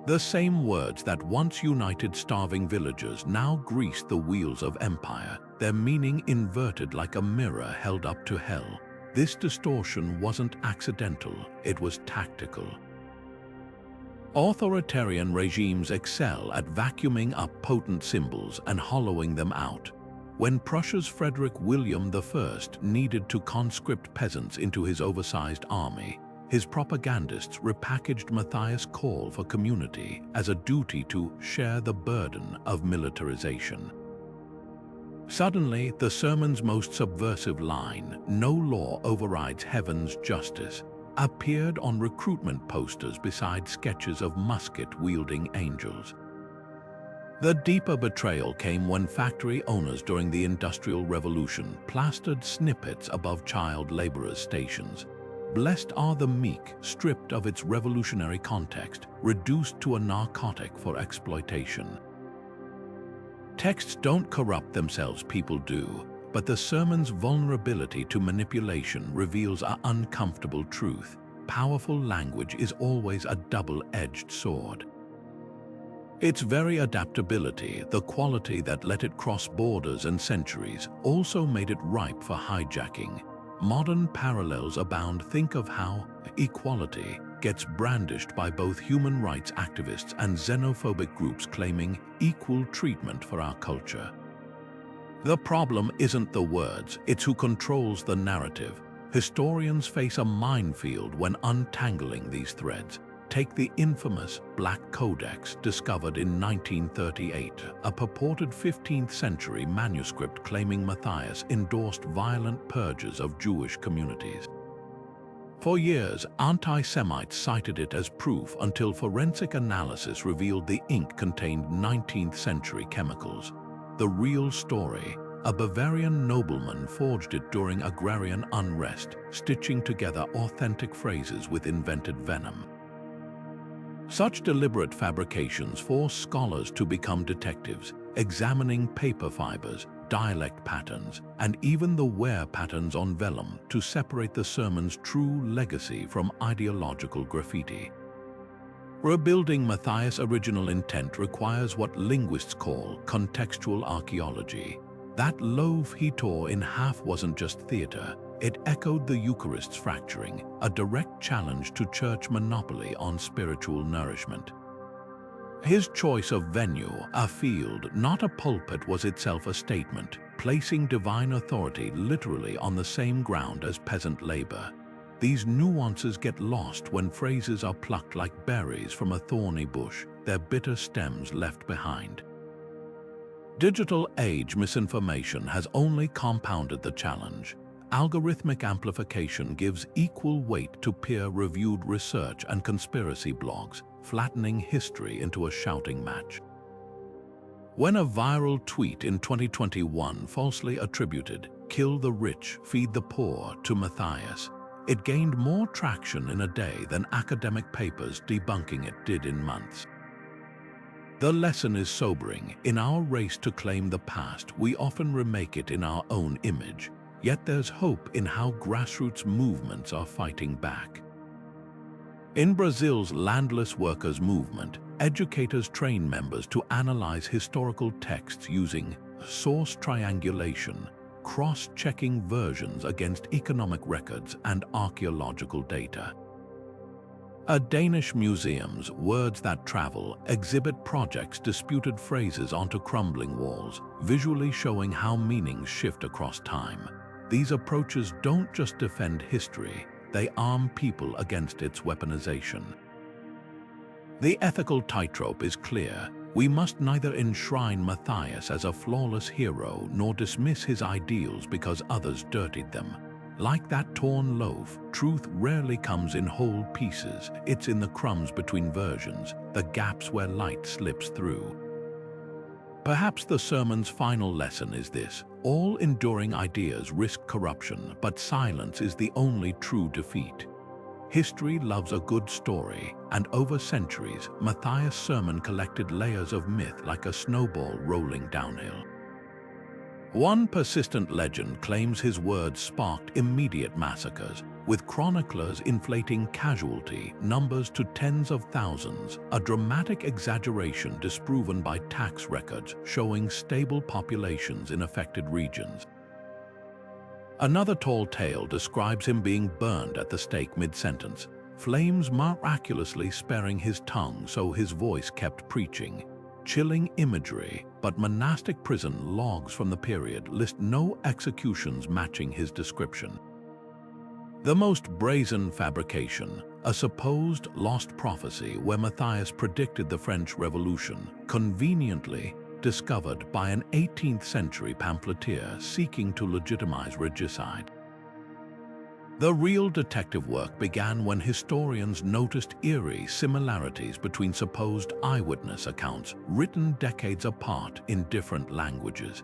The same words that once united starving villagers now greased the wheels of empire, their meaning inverted like a mirror held up to hell. This distortion wasn't accidental, it was tactical. Authoritarian regimes excel at vacuuming up potent symbols and hollowing them out. When Prussia's Frederick William I needed to conscript peasants into his oversized army, his propagandists repackaged Matthias' call for community as a duty to share the burden of militarization. Suddenly, the sermon's most subversive line, "No law overrides heaven's justice," appeared on recruitment posters beside sketches of musket-wielding angels. The deeper betrayal came when factory owners during the Industrial Revolution plastered snippets above child laborers' stations. Blessed are the meek, stripped of its revolutionary context, reduced to a narcotic for exploitation. Texts don't corrupt themselves, people do, but the sermon's vulnerability to manipulation reveals an uncomfortable truth. Powerful language is always a double-edged sword. Its very adaptability, the quality that let it cross borders and centuries, also made it ripe for hijacking. Modern parallels abound. Think of how equality gets brandished by both human rights activists and xenophobic groups claiming equal treatment for our culture. The problem isn't the words, it's who controls the narrative. Historians face a minefield when untangling these threads. Take the infamous Black Codex, discovered in 1938, a purported 15th century manuscript claiming Matthias endorsed violent purges of Jewish communities. For years, anti-Semites cited it as proof until forensic analysis revealed the ink contained 19th century chemicals. The real story: a Bavarian nobleman forged it during agrarian unrest, stitching together authentic phrases with invented venom. Such deliberate fabrications force scholars to become detectives, examining paper fibers, dialect patterns, and even the wear patterns on vellum to separate the sermon's true legacy from ideological graffiti. Rebuilding Matthias' original intent requires what linguists call contextual archaeology. That loaf he tore in half wasn't just theater. It echoed the Eucharist's fracturing, a direct challenge to church monopoly on spiritual nourishment. His choice of venue, a field, not a pulpit, was itself a statement, placing divine authority literally on the same ground as peasant labor. These nuances get lost when phrases are plucked like berries from a thorny bush, their bitter stems left behind. Digital age misinformation has only compounded the challenge. Algorithmic amplification gives equal weight to peer-reviewed research and conspiracy blogs, flattening history into a shouting match. When a viral tweet in 2021 falsely attributed "kill the rich, feed the poor" to Matthias, it gained more traction in a day than academic papers debunking it did in months. The lesson is sobering. In our race to claim the past, we often remake it in our own image. Yet there's hope in how grassroots movements are fighting back. In Brazil's landless workers movement, educators train members to analyze historical texts using source triangulation, cross-checking versions against economic records and archaeological data. A Danish museum's Words That Travel exhibit projects disputed phrases onto crumbling walls, visually showing how meanings shift across time. These approaches don't just defend history, they arm people against its weaponization. The ethical tightrope is clear. We must neither enshrine Matthias as a flawless hero nor dismiss his ideals because others dirtied them. Like that torn loaf, truth rarely comes in whole pieces. It's in the crumbs between versions, the gaps where light slips through. Perhaps the sermon's final lesson is this: all enduring ideas risk corruption, but silence is the only true defeat. History loves a good story, and over centuries, Matthias' sermon collected layers of myth like a snowball rolling downhill. One persistent legend claims his words sparked immediate massacres, with chroniclers inflating casualty numbers to tens of thousands, a dramatic exaggeration disproven by tax records showing stable populations in affected regions. Another tall tale describes him being burned at the stake mid-sentence, flames miraculously sparing his tongue so his voice kept preaching. Chilling imagery, but monastic prison logs from the period list no executions matching his description. The most brazen fabrication, a supposed lost prophecy where Matthias predicted the French Revolution, conveniently discovered by an 18th century pamphleteer seeking to legitimize regicide. The real detective work began when historians noticed eerie similarities between supposed eyewitness accounts written decades apart in different languages.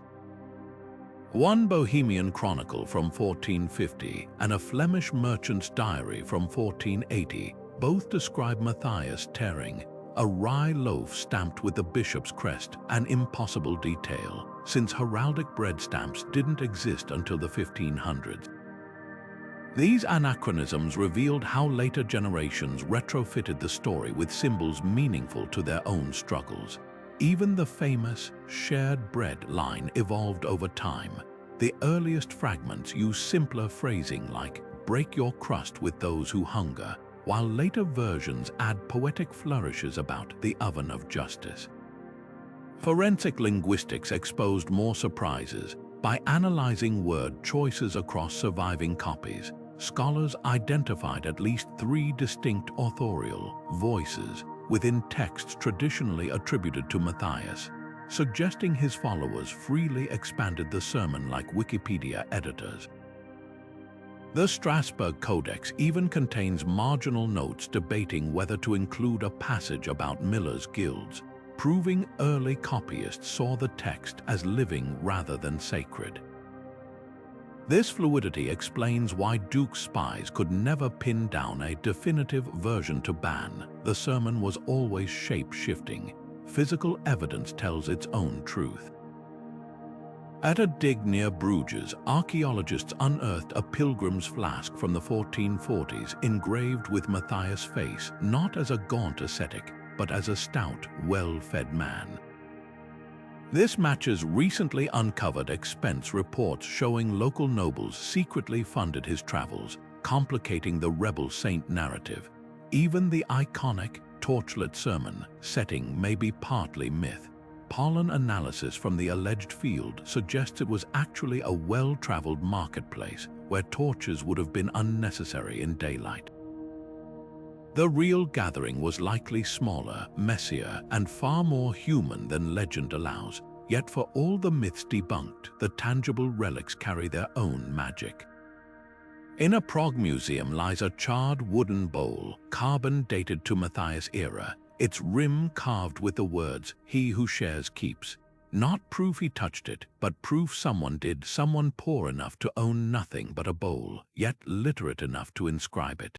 One Bohemian chronicle from 1450 and a Flemish merchant's diary from 1480 both describe Matthias tearing a rye loaf stamped with the bishop's crest, an impossible detail, since heraldic bread stamps didn't exist until the 1500s. These anachronisms revealed how later generations retrofitted the story with symbols meaningful to their own struggles. Even the famous shared bread line evolved over time. The earliest fragments use simpler phrasing like "break your crust with those who hunger," while later versions add poetic flourishes about the oven of justice. Forensic linguistics exposed more surprises. By analyzing word choices across surviving copies, scholars identified at least 3 distinct authorial voices within texts traditionally attributed to Matthias, suggesting his followers freely expanded the sermon like Wikipedia editors. The Strasbourg Codex even contains marginal notes debating whether to include a passage about millers' guilds, proving early copyists saw the text as living rather than sacred. This fluidity explains why Duke's spies could never pin down a definitive version to ban. The sermon was always shape-shifting. Physical evidence tells its own truth. At a dig near Bruges, archaeologists unearthed a pilgrim's flask from the 1440s engraved with Matthias' face, not as a gaunt ascetic, but as a stout, well-fed man. This matches recently uncovered expense reports showing local nobles secretly funded his travels, complicating the rebel saint narrative. Even the iconic torchlit sermon setting may be partly myth. Pollen analysis from the alleged field suggests it was actually a well-traveled marketplace where torches would have been unnecessary in daylight. The real gathering was likely smaller, messier, and far more human than legend allows. Yet for all the myths debunked, the tangible relics carry their own magic. In a Prague museum lies a charred wooden bowl, carbon-dated to Matthias era, its rim carved with the words, "He who shares keeps." Not proof he touched it, but proof someone did, someone poor enough to own nothing but a bowl, yet literate enough to inscribe it.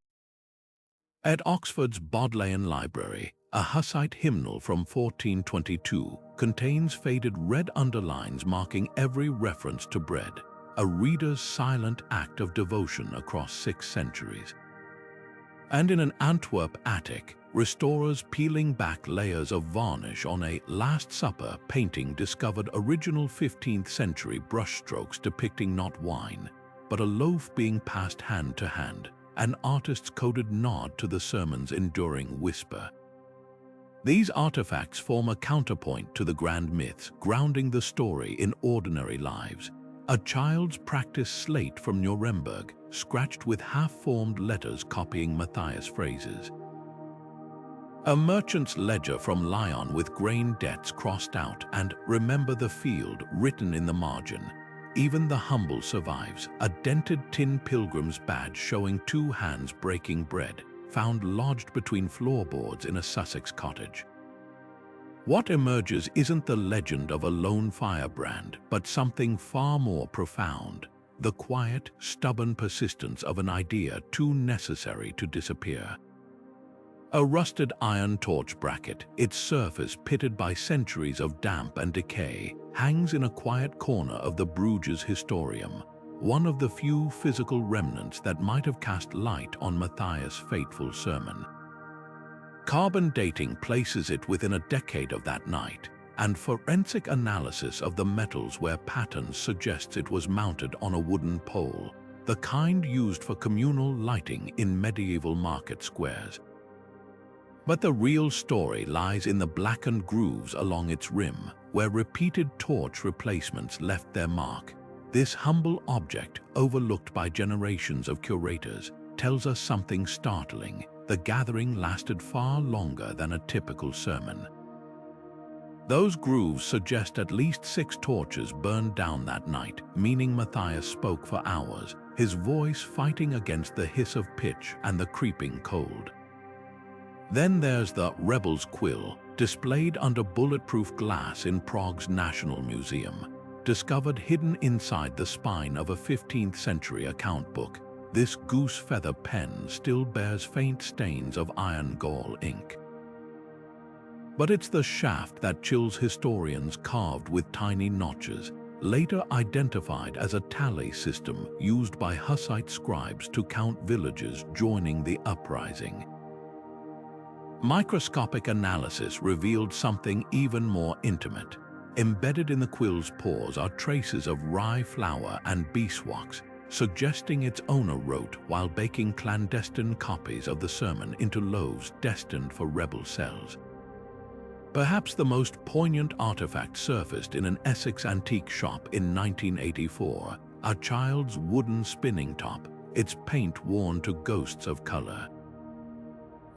At Oxford's Bodleian Library, a Hussite hymnal from 1422 contains faded red underlines marking every reference to bread, a reader's silent act of devotion across 6 centuries. And in an Antwerp attic, restorers peeling back layers of varnish on a Last Supper painting discovered original 15th century brushstrokes depicting not wine, but a loaf being passed hand to hand, an artist's coded nod to the sermon's enduring whisper. These artifacts form a counterpoint to the grand myths, grounding the story in ordinary lives. A child's practice slate from Nuremberg, scratched with half-formed letters copying Matthias phrases. A merchant's ledger from Lyon with grain debts crossed out and "Remember the field" written in the margin. Even the humble survives, a dented tin pilgrim's badge showing 2 hands breaking bread, found lodged between floorboards in a Sussex cottage. What emerges isn't the legend of a lone firebrand, but something far more profound, the quiet, stubborn persistence of an idea too necessary to disappear. A rusted iron torch bracket, its surface pitted by centuries of damp and decay, hangs in a quiet corner of the Bruges Historium, one of the few physical remnants that might have cast light on Matthias' fateful sermon. Carbon dating places it within a decade of that night, and forensic analysis of the metals where patterns suggests it was mounted on a wooden pole, the kind used for communal lighting in medieval market squares. But the real story lies in the blackened grooves along its rim, where repeated torch replacements left their mark. This humble object, overlooked by generations of curators, tells us something startling. The gathering lasted far longer than a typical sermon. Those grooves suggest at least 6 torches burned down that night, meaning Matthias spoke for hours, his voice fighting against the hiss of pitch and the creeping cold. Then there's the rebel's quill, displayed under bulletproof glass in Prague's National Museum, discovered hidden inside the spine of a 15th century account book. This goose feather pen still bears faint stains of iron gall ink. But it's the shaft that chills historians, carved with tiny notches, later identified as a tally system used by Hussite scribes to count villages joining the uprising. Microscopic analysis revealed something even more intimate. Embedded in the quill's pores are traces of rye flour and beeswax, suggesting its owner wrote while baking clandestine copies of the sermon into loaves destined for rebel cells. Perhaps the most poignant artifact surfaced in an Essex antique shop in 1984, a child's wooden spinning top, its paint worn to ghosts of color.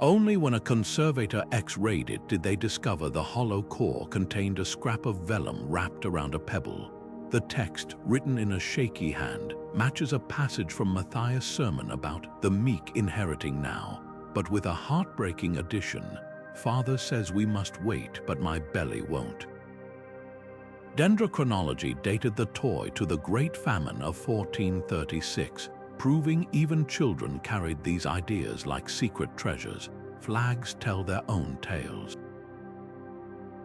Only when a conservator X-rayed it did they discover the hollow core contained a scrap of vellum wrapped around a pebble. The text, written in a shaky hand, matches a passage from Matthias' sermon about the meek inheriting now, but with a heartbreaking addition: "Father says we must wait, but my belly won't." Dendrochronology dated the toy to the Great Famine of 1436, proving even children carried these ideas like secret treasures. Flags tell their own tales.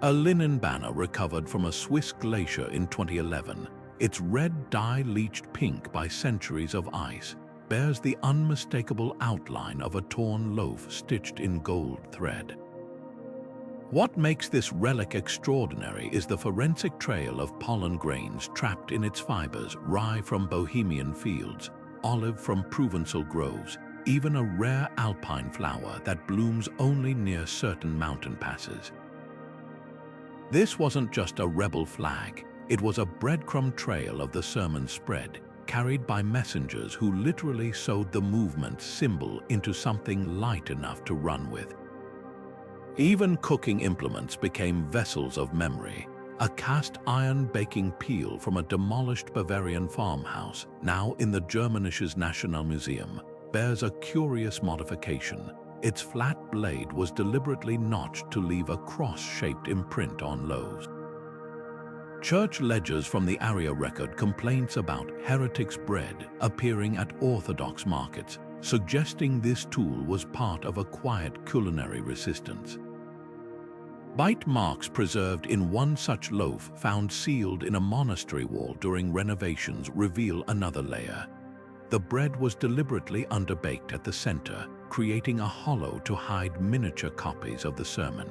A linen banner recovered from a Swiss glacier in 2011, its red dye bleached pink by centuries of ice, bears the unmistakable outline of a torn loaf stitched in gold thread. What makes this relic extraordinary is the forensic trail of pollen grains trapped in its fibers: rye from Bohemian fields, olive from Provençal groves, even a rare alpine flower that blooms only near certain mountain passes. This wasn't just a rebel flag, it was a breadcrumb trail of the sermon spread, carried by messengers who literally sewed the movement's symbol into something light enough to run with. Even cooking implements became vessels of memory. a cast iron baking peel from a demolished Bavarian farmhouse, now in the Germanisches Nationalmuseum, bears a curious modification. Its flat blade was deliberately notched to leave a cross-shaped imprint on loaves. Church ledgers from the Aria record complaints about heretics' bread appearing at Orthodox markets, suggesting this tool was part of a quiet culinary resistance. Bite marks preserved in one such loaf found sealed in a monastery wall during renovations reveal another layer. The bread was deliberately underbaked at the center, creating a hollow to hide miniature copies of the sermon.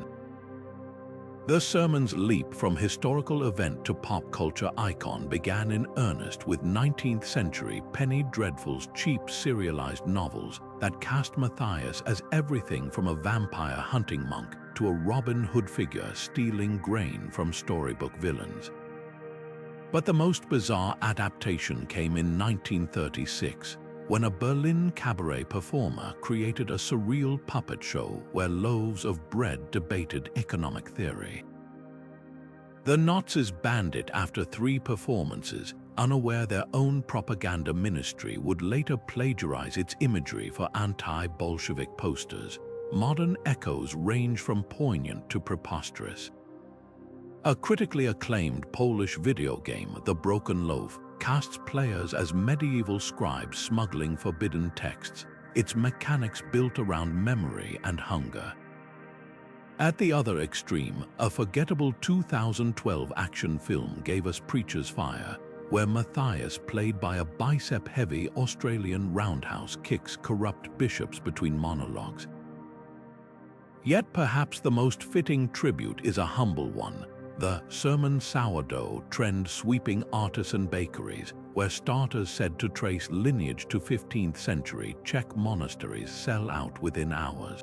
The sermon's leap from historical event to pop culture icon began in earnest with 19th century Penny Dreadful's cheap serialized novels that cast Matthias as everything from a vampire hunting monk to a Robin Hood figure stealing grain from storybook villains. But the most bizarre adaptation came in 1936, when a Berlin cabaret performer created a surreal puppet show where loaves of bread debated economic theory. The Nazis banned it after 3 performances, unaware their own propaganda ministry would later plagiarize its imagery for anti-Bolshevik posters. Modern echoes range from poignant to preposterous. A critically acclaimed Polish video game, The Broken Loaf, casts players as medieval scribes smuggling forbidden texts, its mechanics built around memory and hunger. At the other extreme, a forgettable 2012 action film gave us Preacher's Fire, where Matthias, played by a bicep-heavy Australian roundhouse, kicks corrupt bishops between monologues. Yet perhaps the most fitting tribute is a humble one, the sermon sourdough trend sweeping artisan bakeries, where starters said to trace lineage to 15th century Czech monasteries sell out within hours.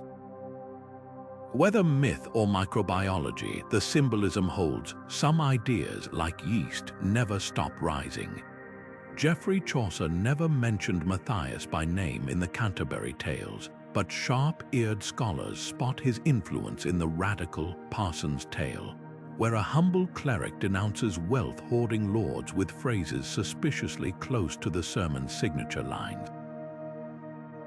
Whether myth or microbiology, the symbolism holds. Some ideas, like yeast, never stop rising. Geoffrey Chaucer never mentioned Matthias by name in the Canterbury Tales, but sharp-eared scholars spot his influence in the radical Parson's Tale, where a humble cleric denounces wealth-hoarding lords with phrases suspiciously close to the sermon's signature lines.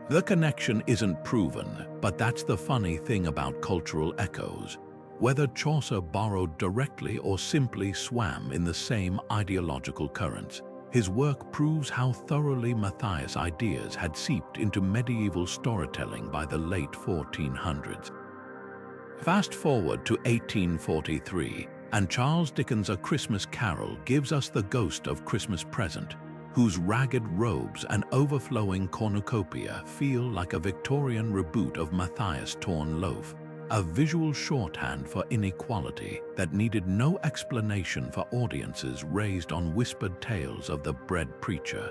The connection isn't proven, but that's the funny thing about cultural echoes. Whether Chaucer borrowed directly or simply swam in the same ideological currents, his work proves how thoroughly Matthias' ideas had seeped into medieval storytelling by the late 1400s. Fast forward to 1843, and Charles Dickens' A Christmas Carol gives us the ghost of Christmas Present, whose ragged robes and overflowing cornucopia feel like a Victorian reboot of Matthias' Torn Loaf, a visual shorthand for inequality that needed no explanation for audiences raised on whispered tales of the bread preacher.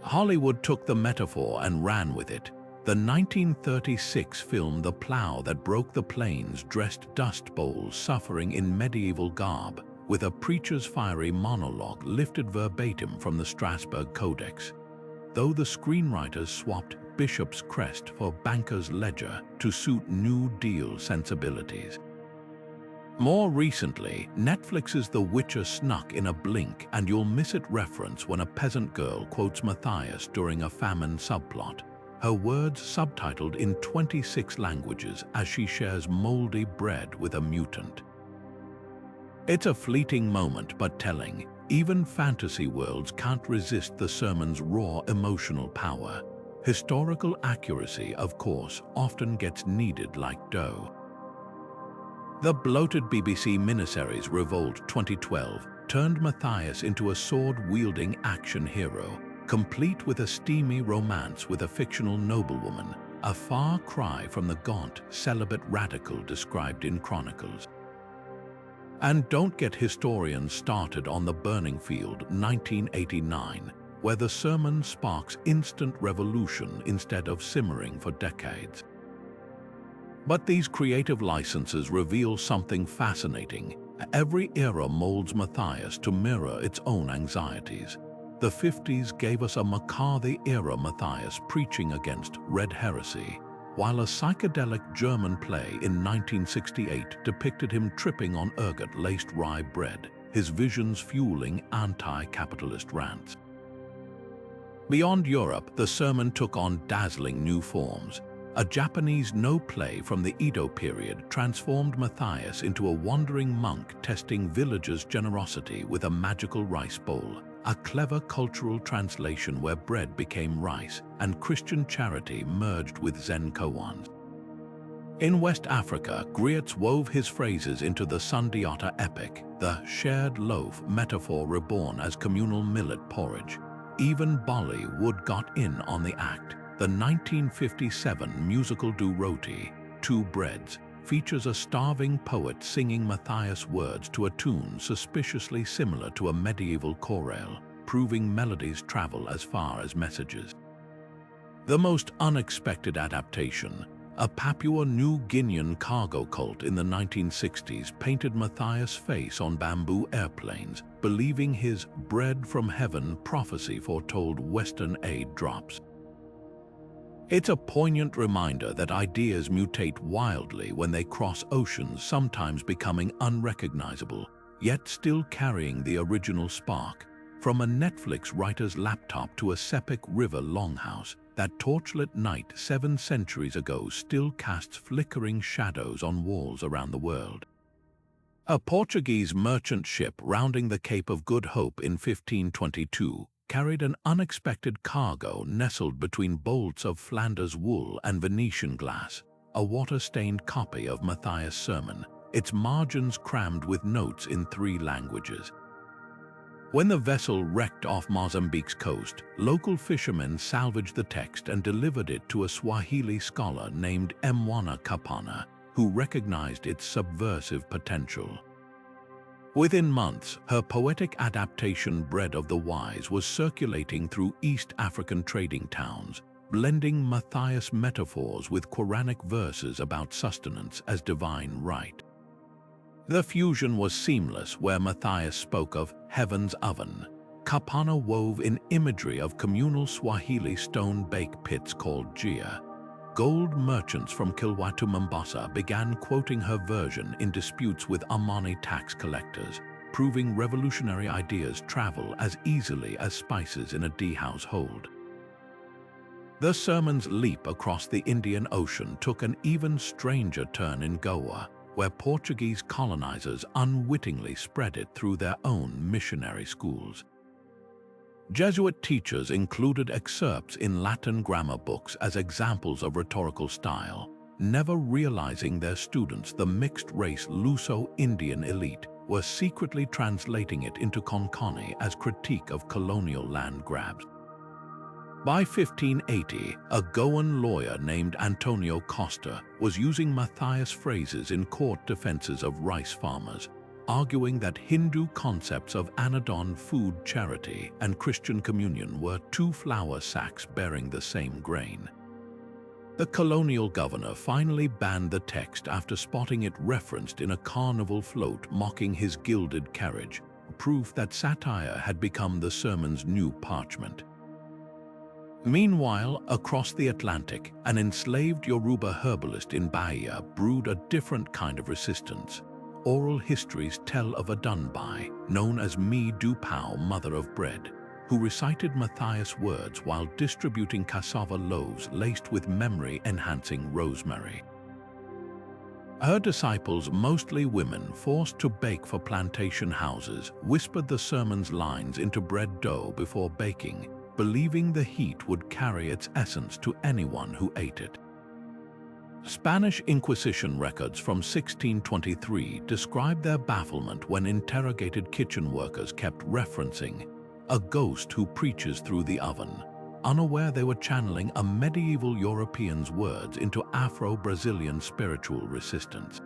Hollywood took the metaphor and ran with it. The 1936 film The Plough That Broke the Plains dressed Dust Bowls suffering in medieval garb, with a preacher's fiery monologue lifted verbatim from the Strasbourg Codex, though the screenwriters swapped bishop's crest for banker's ledger to suit New Deal sensibilities. More recently, Netflix's The Witcher snuck in a blink and you'll miss it reference when a peasant girl quotes Matthias during a famine subplot, her words subtitled in 26 languages as she shares moldy bread with a mutant. It's a fleeting moment but telling. Even fantasy worlds can't resist the sermon's raw emotional power. Historical accuracy, of course, often gets kneaded like dough. The bloated BBC miniseries Revolt 2012 turned Matthias into a sword-wielding action hero, complete with a steamy romance with a fictional noblewoman, a far cry from the gaunt, celibate radical described in chronicles. And don't get historians started on The Burning Field 1989, where the sermon sparks instant revolution instead of simmering for decades. But these creative licenses reveal something fascinating. Every era molds Matthias to mirror its own anxieties. The 50s gave us a McCarthy-era Matthias preaching against red heresy. while a psychedelic German play in 1968 depicted him tripping on ergot-laced rye bread, his visions fueling anti-capitalist rants. Beyond Europe, the sermon took on dazzling new forms. A Japanese no-play from the Edo period transformed Matthias into a wandering monk testing villagers' generosity with a magical rice bowl, a clever cultural translation where bread became rice and Christian charity merged with Zen koans. In West Africa, Griot's wove his phrases into the Sundiata epic, the shared loaf metaphor reborn as communal millet porridge. Even Bollywood got in on the act. The 1957 musical Do Roti, Two Breads, features a starving poet singing Matthias words to a tune suspiciously similar to a medieval chorale, proving melodies travel as far as messages. The most unexpected adaptation, a Papua New Guinean cargo cult in the 1960s painted Matthias' face on bamboo airplanes, believing his bread from heaven prophecy foretold Western aid drops. It's a poignant reminder that ideas mutate wildly when they cross oceans, sometimes becoming unrecognizable, yet still carrying the original spark. From a Netflix writer's laptop to a Sepik River longhouse, that torchlit night 7 centuries ago still casts flickering shadows on walls around the world. A Portuguese merchant ship rounding the Cape of Good Hope in 1522 carried an unexpected cargo nestled between bolts of Flanders wool and Venetian glass, a water-stained copy of Matthias' sermon, its margins crammed with notes in 3 languages. When the vessel wrecked off Mozambique's coast, local fishermen salvaged the text and delivered it to a Swahili scholar named Mwana Kapana, who recognized its subversive potential. Within months, her poetic adaptation Bread of the Wise was circulating through East African trading towns, blending Matthias' metaphors with Quranic verses about sustenance as divine right. The fusion was seamless where Matthias spoke of heaven's oven. Kapana wove in imagery of communal Swahili stone bake pits called Jia. Gold merchants from Kilwa to Mombasa began quoting her version in disputes with Omani tax collectors, proving revolutionary ideas travel as easily as spices in a tea household. The sermon's leap across the Indian Ocean took an even stranger turn in Goa, where Portuguese colonizers unwittingly spread it through their own missionary schools. Jesuit teachers included excerpts in Latin grammar books as examples of rhetorical style, never realizing their students, the mixed-race Luso-Indian elite, were secretly translating it into Konkani as critique of colonial land grabs. By 1580, a Goan lawyer named Antonio Costa was using Matthias' phrases in court defenses of rice farmers, arguing that Hindu concepts of anodon food charity and Christian communion were 2 flour sacks bearing the same grain. The colonial governor finally banned the text after spotting it referenced in a carnival float mocking his gilded carriage, proof that satire had become the sermon's new parchment. Meanwhile, across the Atlantic, an enslaved Yoruba herbalist in Bahia brewed a different kind of resistance. Oral histories tell of a Dunbai, known as Mi Du Pao, Mother of Bread, who recited Matthias' words while distributing cassava loaves laced with memory-enhancing rosemary. Her disciples, mostly women forced to bake for plantation houses, whispered the sermon's lines into bread dough before baking, believing the heat would carry its essence to anyone who ate it. Spanish Inquisition records from 1623 describe their bafflement when interrogated kitchen workers kept referencing a ghost who preaches through the oven, unaware they were channeling a medieval European's words into Afro-Brazilian spiritual resistance.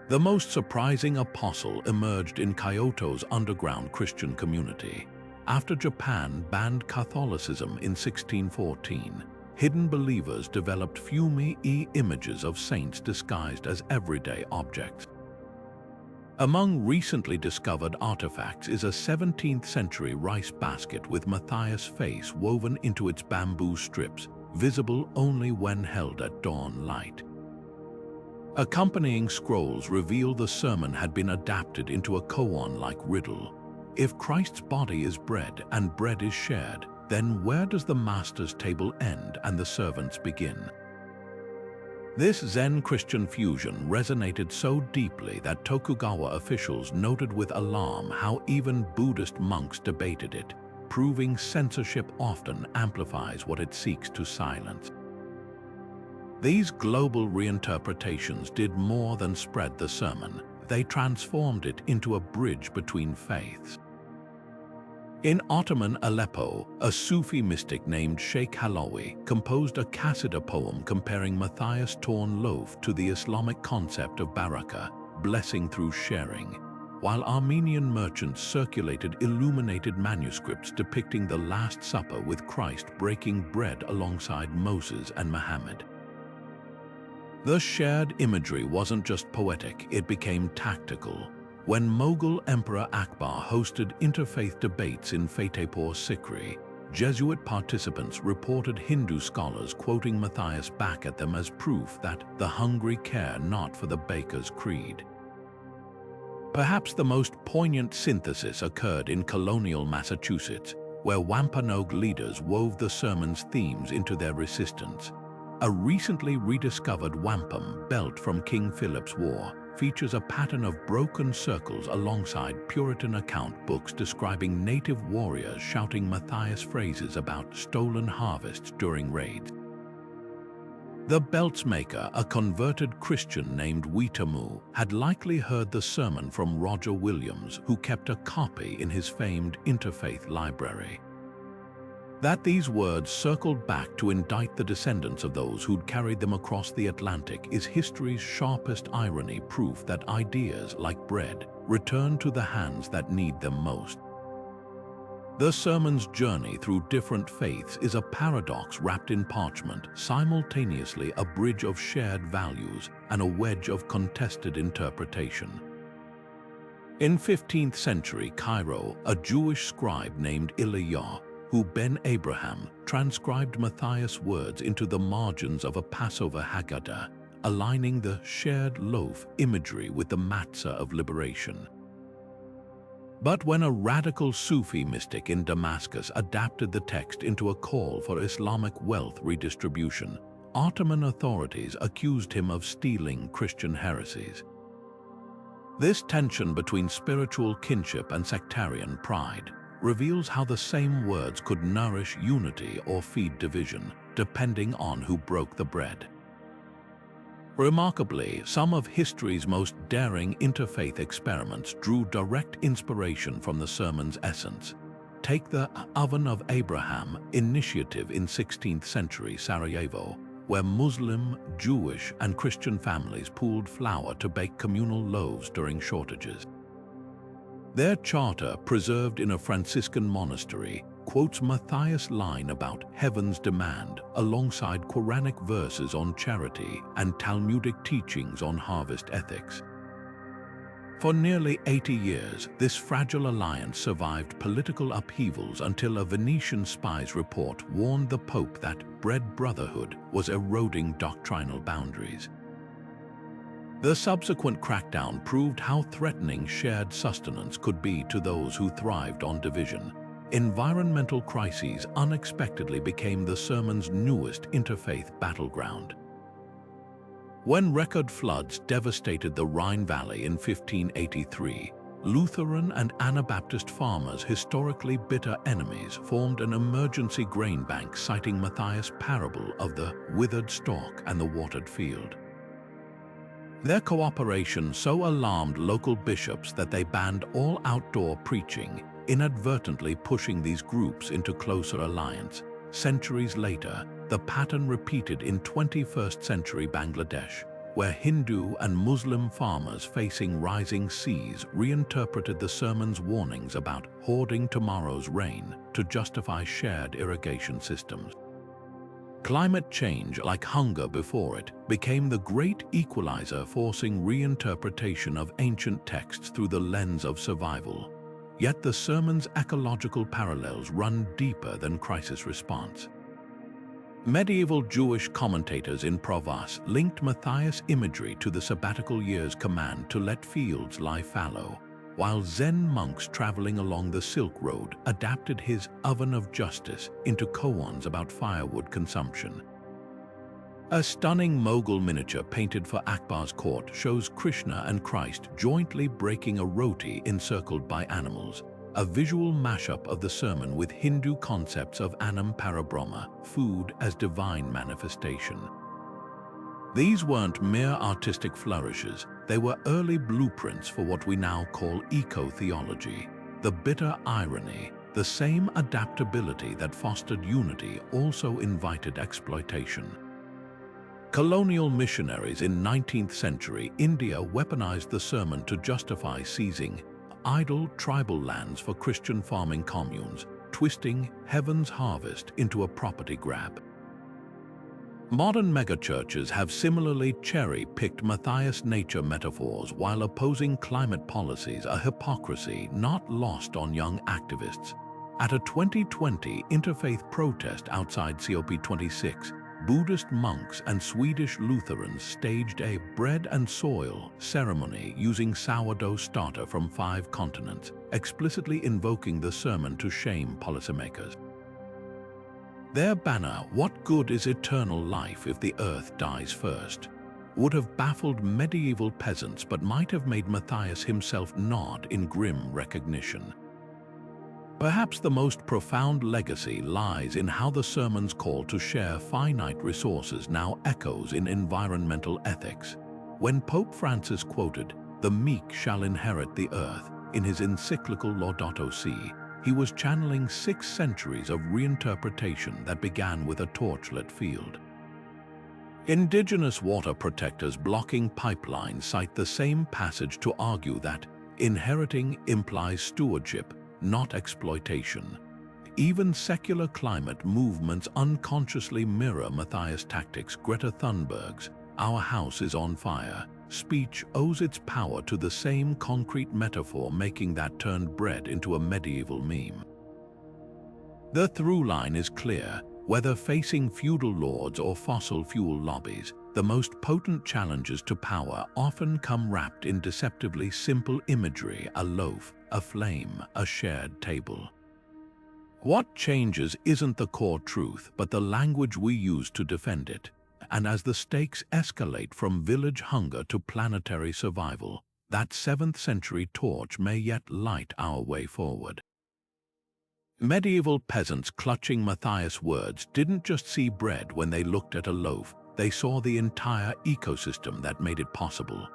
The most surprising apostle emerged in Kyoto's underground Christian community. After Japan banned Catholicism in 1614, hidden believers developed Fumi-e images of saints disguised as everyday objects. Among recently discovered artifacts is a 17th-century rice basket with Matthias' face woven into its bamboo strips, visible only when held at dawn light. Accompanying scrolls reveal the sermon had been adapted into a koan-like riddle. If Christ's body is bread and bread is shared, then where does the master's table end and the servants begin? This Zen-Christian fusion resonated so deeply that Tokugawa officials noted with alarm how even Buddhist monks debated it, proving censorship often amplifies what it seeks to silence. These global reinterpretations did more than spread the sermon. They transformed it into a bridge between faiths. In Ottoman Aleppo, a Sufi mystic named Sheikh Halawi composed a Qasida poem comparing Matthias' torn loaf to the Islamic concept of baraka, blessing through sharing, while Armenian merchants circulated illuminated manuscripts depicting the Last Supper with Christ breaking bread alongside Moses and Muhammad. The shared imagery wasn't just poetic, it became tactical. When Mughal Emperor Akbar hosted interfaith debates in Fatehpur Sikri, Jesuit participants reported Hindu scholars quoting Matthias back at them as proof that the hungry care not for the baker's creed. Perhaps the most poignant synthesis occurred in colonial Massachusetts, where Wampanoag leaders wove the sermon's themes into their resistance. A recently rediscovered wampum belt from King Philip's War features a pattern of broken circles alongside Puritan account books describing native warriors shouting Matthias phrases about stolen harvests during raids. The belt's maker, a converted Christian named Weetamoo, had likely heard the sermon from Roger Williams, who kept a copy in his famed interfaith library. That these words circled back to indict the descendants of those who'd carried them across the Atlantic is history's sharpest irony, proof that ideas, like bread, return to the hands that need them most. The sermon's journey through different faiths is a paradox wrapped in parchment, simultaneously a bridge of shared values and a wedge of contested interpretation. In 15th century Cairo, a Jewish scribe named Ilyah, who Ben Abraham transcribed Matthias' words into the margins of a Passover Haggadah, aligning the shared loaf imagery with the matzah of liberation. But when a radical Sufi mystic in Damascus adapted the text into a call for Islamic wealth redistribution, Ottoman authorities accused him of stealing Christian heresies. This tension between spiritual kinship and sectarian pride reveals how the same words could nourish unity or feed division, depending on who broke the bread. Remarkably, some of history's most daring interfaith experiments drew direct inspiration from the sermon's essence. Take the Oven of Abraham initiative in 16th century Sarajevo, where Muslim, Jewish, and Christian families pooled flour to bake communal loaves during shortages. Their charter, preserved in a Franciscan monastery, quotes Matthias' line about heaven's demand alongside Quranic verses on charity and Talmudic teachings on harvest ethics. For nearly 80 years, this fragile alliance survived political upheavals until a Venetian spy's report warned the Pope that bread brotherhood was eroding doctrinal boundaries. The subsequent crackdown proved how threatening shared sustenance could be to those who thrived on division. Environmental crises unexpectedly became the sermon's newest interfaith battleground. When record floods devastated the Rhine Valley in 1583, Lutheran and Anabaptist farmers, historically bitter enemies, formed an emergency grain bank citing Matthias' parable of the withered stalk and the watered field. Their cooperation so alarmed local bishops that they banned all outdoor preaching, inadvertently pushing these groups into closer alliance. Centuries later, the pattern repeated in 21st century Bangladesh, where Hindu and Muslim farmers facing rising seas reinterpreted the sermon's warnings about hoarding tomorrow's rain to justify shared irrigation systems. Climate change, like hunger before it, became the great equalizer, forcing reinterpretation of ancient texts through the lens of survival. Yet the sermon's ecological parallels run deeper than crisis response. Medieval Jewish commentators in Provence linked Matthias' imagery to the sabbatical year's command to let fields lie fallow, while Zen monks traveling along the Silk Road adapted his oven of justice into koans about firewood consumption. A stunning Mughal miniature painted for Akbar's court shows Krishna and Christ jointly breaking a roti encircled by animals, a visual mashup of the sermon with Hindu concepts of Annam Parabrahma, food as divine manifestation. These weren't mere artistic flourishes, they were early blueprints for what we now call eco-theology. The bitter irony, the same adaptability that fostered unity also invited exploitation. Colonial missionaries in 19th century India weaponized the sermon to justify seizing idle tribal lands for Christian farming communes, twisting heaven's harvest into a property grab. Modern megachurches have similarly cherry-picked Matthias' nature metaphors while opposing climate policies, a hypocrisy not lost on young activists. At a 2020 interfaith protest outside COP26, Buddhist monks and Swedish Lutherans staged a bread and soil ceremony using sourdough starter from 5 continents, explicitly invoking the sermon to shame policymakers. Their banner, "What good is eternal life if the earth dies first?" would have baffled medieval peasants but might have made Matthias himself nod in grim recognition. Perhaps the most profound legacy lies in how the sermon's call to share finite resources now echoes in environmental ethics. When Pope Francis quoted, "The meek shall inherit the earth," in his encyclical Laudato Si, he was channeling 6 centuries of reinterpretation that began with a torchlit field. Indigenous water protectors blocking pipelines cite the same passage to argue that inheriting implies stewardship, not exploitation. Even secular climate movements unconsciously mirror Matthias' tactics. Greta Thunberg's "Our house is on fire" speech owes its power to the same concrete metaphor, making that turned bread into a medieval meme. The through line is clear. Whether facing feudal lords or fossil fuel lobbies, the most potent challenges to power often come wrapped in deceptively simple imagery: a loaf, a flame, a shared table. What changes isn't the core truth, but the language we use to defend it. And as the stakes escalate from village hunger to planetary survival, that 7th century torch may yet light our way forward. Medieval peasants clutching Matthias' words didn't just see bread when they looked at a loaf, they saw the entire ecosystem that made it possible.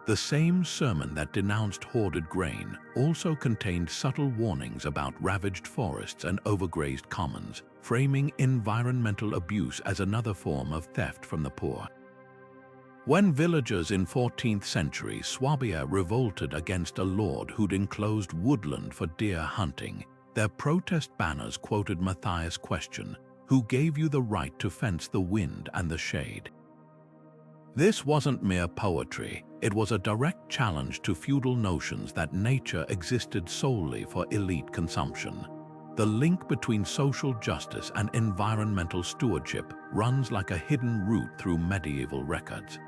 The same sermon that denounced hoarded grain also contained subtle warnings about ravaged forests and overgrazed commons, framing environmental abuse as another form of theft from the poor. When villagers in 14th century Swabia revolted against a lord who'd enclosed woodland for deer hunting, their protest banners quoted Matthias' question, "Who gave you the right to fence the wind and the shade?" This wasn't mere poetry, it was a direct challenge to feudal notions that nature existed solely for elite consumption. The link between social justice and environmental stewardship runs like a hidden route through medieval records.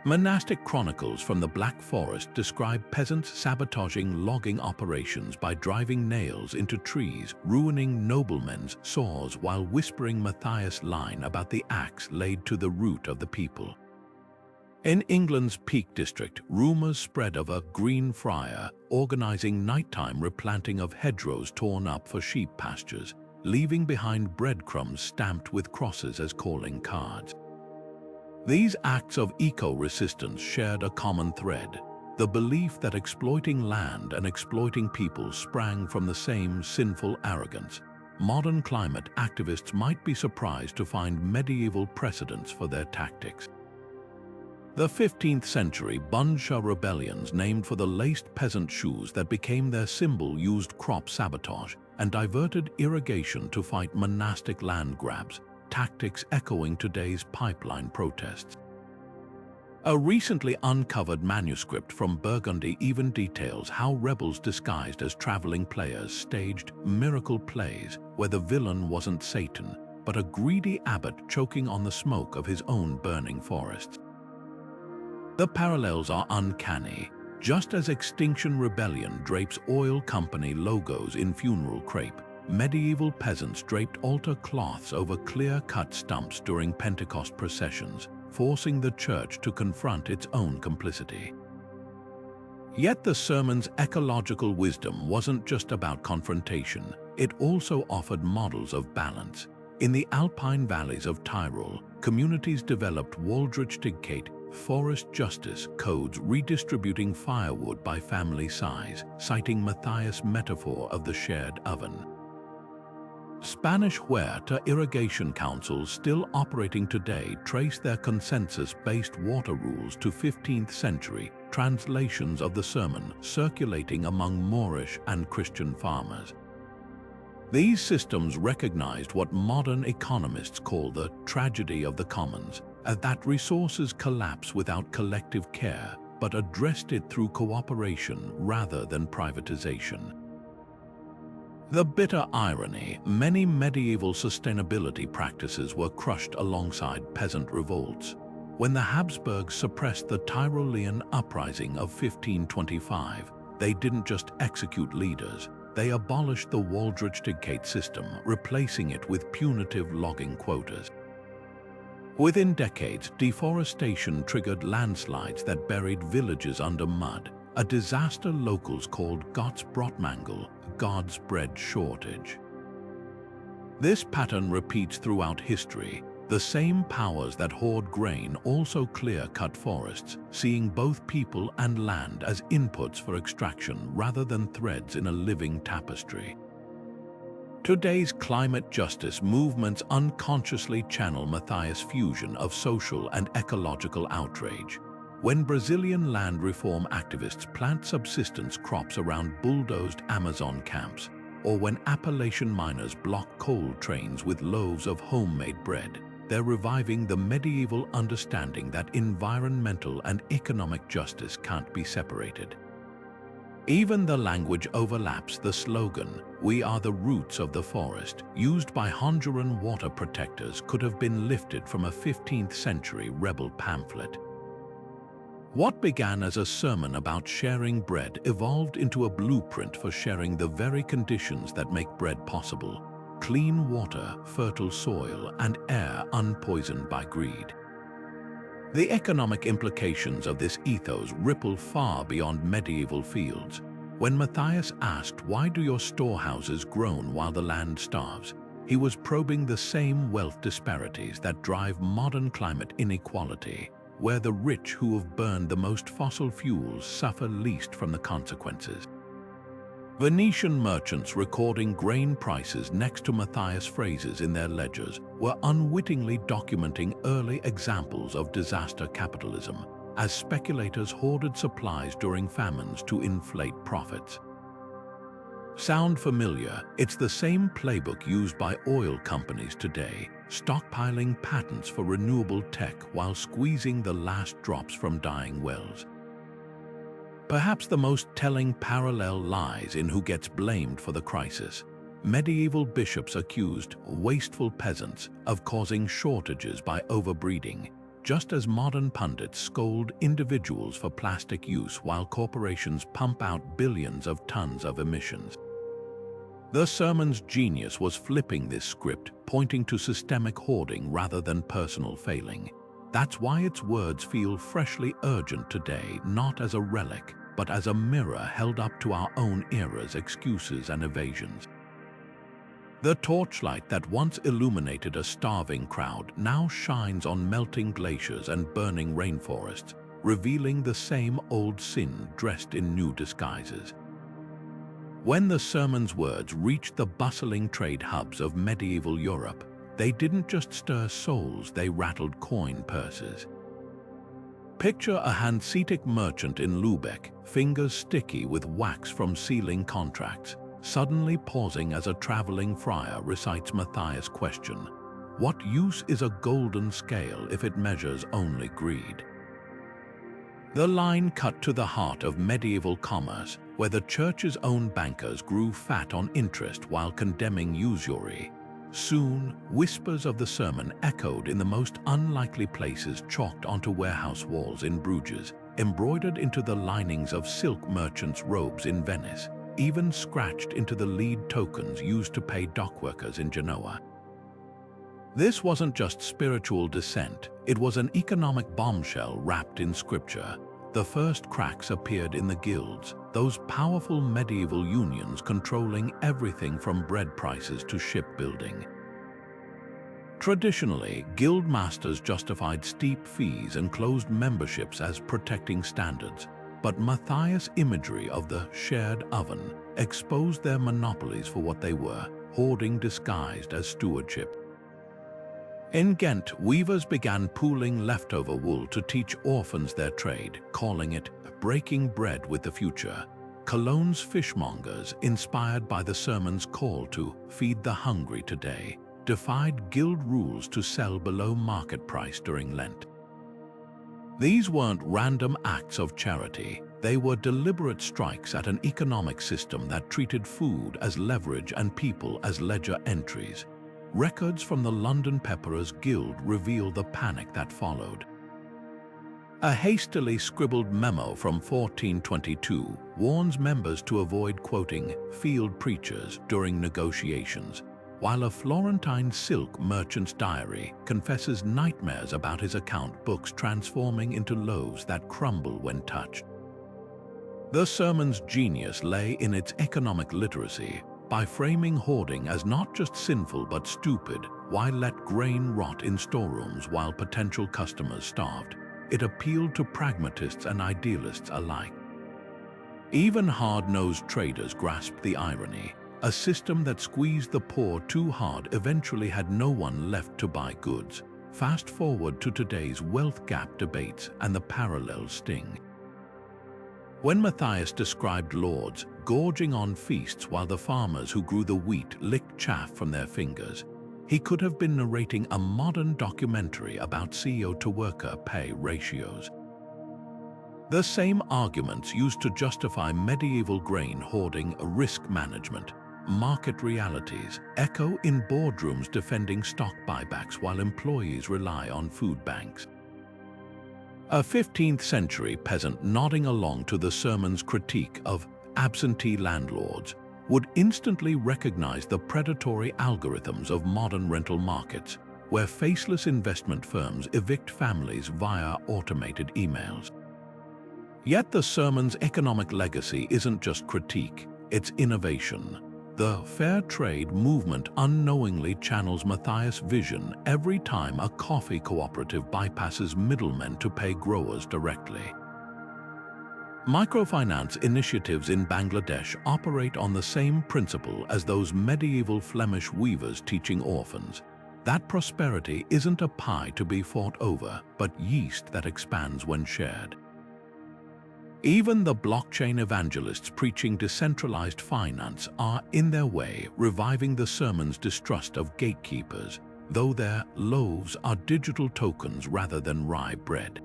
Monastic chronicles from the Black Forest describe peasants sabotaging logging operations by driving nails into trees, ruining noblemen's saws while whispering Matthias' line about the axe laid to the root of the people. In England's Peak District, rumors spread of a green friar organizing nighttime replanting of hedgerows torn up for sheep pastures, leaving behind breadcrumbs stamped with crosses as calling cards. These acts of eco-resistance shared a common thread: the belief that exploiting land and exploiting people sprang from the same sinful arrogance. Modern climate activists might be surprised to find medieval precedents for their tactics. The 15th century Bombshell rebellions, named for the laced peasant shoes that became their symbol, used crop sabotage and diverted irrigation to fight monastic land grabs, tactics echoing today's pipeline protests. A recently uncovered manuscript from Burgundy even details how rebels disguised as traveling players staged miracle plays where the villain wasn't Satan, but a greedy abbot choking on the smoke of his own burning forests. The parallels are uncanny. Just as Extinction Rebellion drapes oil company logos in funeral crepe, medieval peasants draped altar cloths over clear-cut stumps during Pentecost processions, forcing the church to confront its own complicity. Yet the sermon's ecological wisdom wasn't just about confrontation, it also offered models of balance. In the alpine valleys of Tyrol, communities developed Waldrichtigkeit, forest justice codes redistributing firewood by family size, citing Matthias' metaphor of the shared oven. Spanish Huerta irrigation councils still operating today trace their consensus-based water rules to 15th century translations of the sermon circulating among Moorish and Christian farmers. These systems recognized what modern economists call the tragedy of the commons, as that resources collapse without collective care, but addressed it through cooperation rather than privatization. The bitter irony, many medieval sustainability practices were crushed alongside peasant revolts. When the Habsburgs suppressed the Tyrolean uprising of 1525, they didn't just execute leaders, they abolished the Waldrichtigkeit system, replacing it with punitive logging quotas. Within decades, deforestation triggered landslides that buried villages under mud, a disaster locals called Godsbrotmangel, God's bread shortage. This pattern repeats throughout history. The same powers that hoard grain also clear-cut forests, seeing both people and land as inputs for extraction rather than threads in a living tapestry. Today's climate justice movements unconsciously channel Matthias' fusion of social and ecological outrage. When Brazilian land reform activists plant subsistence crops around bulldozed Amazon camps, or when Appalachian miners block coal trains with loaves of homemade bread, they're reviving the medieval understanding that environmental and economic justice can't be separated. Even the language overlaps. The slogan, "We are the roots of the forest," used by Honduran water protectors, could have been lifted from a 15th century rebel pamphlet. What began as a sermon about sharing bread evolved into a blueprint for sharing the very conditions that make bread possible: clean water, fertile soil, and air unpoisoned by greed. The economic implications of this ethos ripple far beyond medieval fields. When Matthias asked, "Why do your storehouses groan while the land starves?" he was probing the same wealth disparities that drive modern climate inequality, where the rich who have burned the most fossil fuels suffer least from the consequences. Venetian merchants recording grain prices next to Matthias' phrases in their ledgers were unwittingly documenting early examples of disaster capitalism, as speculators hoarded supplies during famines to inflate profits. Sound familiar? It's the same playbook used by oil companies today, stockpiling patents for renewable tech while squeezing the last drops from dying wells. Perhaps the most telling parallel lies in who gets blamed for the crisis. Medieval bishops accused wasteful peasants of causing shortages by overbreeding, just as modern pundits scold individuals for plastic use while corporations pump out billions of tons of emissions. The sermon's genius was flipping this script, pointing to systemic hoarding rather than personal failing. That's why its words feel freshly urgent today, not as a relic, but as a mirror held up to our own era's excuses and evasions. The torchlight that once illuminated a starving crowd now shines on melting glaciers and burning rainforests, revealing the same old sin dressed in new disguises. When the sermon's words reached the bustling trade hubs of medieval Europe, they didn't just stir souls, they rattled coin purses. Picture a Hanseatic merchant in Lübeck, fingers sticky with wax from sealing contracts, suddenly pausing as a traveling friar recites Matthias' question, "What use is a golden scale if it measures only greed?" The line cut to the heart of medieval commerce, where the church's own bankers grew fat on interest while condemning usury. Soon, whispers of the sermon echoed in the most unlikely places, chalked onto warehouse walls in Bruges, embroidered into the linings of silk merchants' robes in Venice, even scratched into the lead tokens used to pay dockworkers in Genoa. This wasn't just spiritual descent, it was an economic bombshell wrapped in scripture. The first cracks appeared in the guilds, those powerful medieval unions controlling everything from bread prices to shipbuilding. Traditionally, guild masters justified steep fees and closed memberships as protecting standards, but Matthias' imagery of the shared oven exposed their monopolies for what they were, hoarding disguised as stewardship. In Ghent, weavers began pooling leftover wool to teach orphans their trade, calling it breaking bread with the future. Cologne's fishmongers, inspired by the sermon's call to feed the hungry today, defied guild rules to sell below market price during Lent. These weren't random acts of charity, they were deliberate strikes at an economic system that treated food as leverage and people as ledger entries. Records from the London Pepperers Guild reveal the panic that followed. A hastily scribbled memo from 1422 warns members to avoid quoting field preachers during negotiations, while a Florentine silk merchant's diary confesses nightmares about his account books transforming into loaves that crumble when touched. The sermon's genius lay in its economic literacy. By framing hoarding as not just sinful but stupid, why let grain rot in storerooms while potential customers starved? It appealed to pragmatists and idealists alike. Even hard-nosed traders grasped the irony. A system that squeezed the poor too hard eventually had no one left to buy goods. Fast forward to today's wealth gap debates and the parallel sting. When Matthias described lords gorging on feasts while the farmers who grew the wheat licked chaff from their fingers, he could have been narrating a modern documentary about CEO-to-worker pay ratios. The same arguments used to justify medieval grain hoarding, risk management, market realities, echo in boardrooms defending stock buybacks while employees rely on food banks. A 15th century peasant nodding along to the sermon's critique of absentee landlords would instantly recognize the predatory algorithms of modern rental markets, where faceless investment firms evict families via automated emails. Yet the sermon's economic legacy isn't just critique, it's innovation. The fair trade movement unknowingly channels Matthias' vision every time a coffee cooperative bypasses middlemen to pay growers directly. Microfinance initiatives in Bangladesh operate on the same principle as those medieval Flemish weavers teaching orphans. That prosperity isn't a pie to be fought over, but yeast that expands when shared. Even the blockchain evangelists preaching decentralized finance are, in their way, reviving the sermon's distrust of gatekeepers, though their loaves are digital tokens rather than rye bread.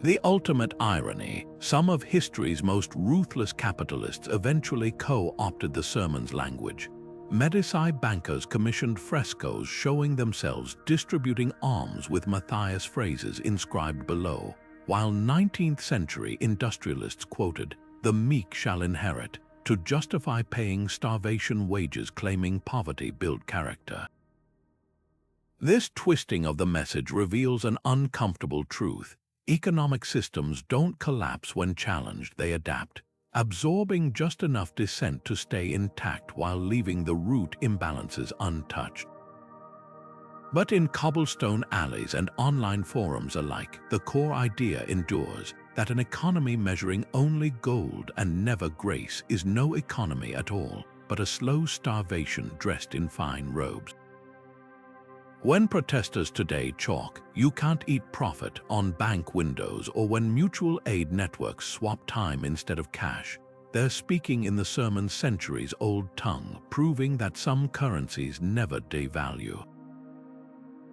The ultimate irony, some of history's most ruthless capitalists eventually co-opted the sermon's language. Medici bankers commissioned frescoes showing themselves distributing alms with Matthias' phrases inscribed below, while 19th century industrialists quoted, "The meek shall inherit," to justify paying starvation wages claiming poverty built character. This twisting of the message reveals an uncomfortable truth. Economic systems don't collapse when challenged, they adapt, absorbing just enough dissent to stay intact while leaving the root imbalances untouched. But in cobblestone alleys and online forums alike, the core idea endures that an economy measuring only gold and never grace is no economy at all, but a slow starvation dressed in fine robes. When protesters today chalk, "You can't eat profit" on bank windows, or when mutual aid networks swap time instead of cash, they're speaking in the sermon's centuries-old tongue, proving that some currencies never devalue.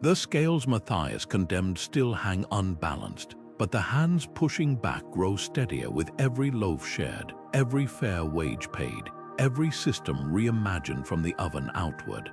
The scales Matthias condemned still hang unbalanced, but the hands pushing back grow steadier with every loaf shared, every fair wage paid, every system reimagined from the oven outward.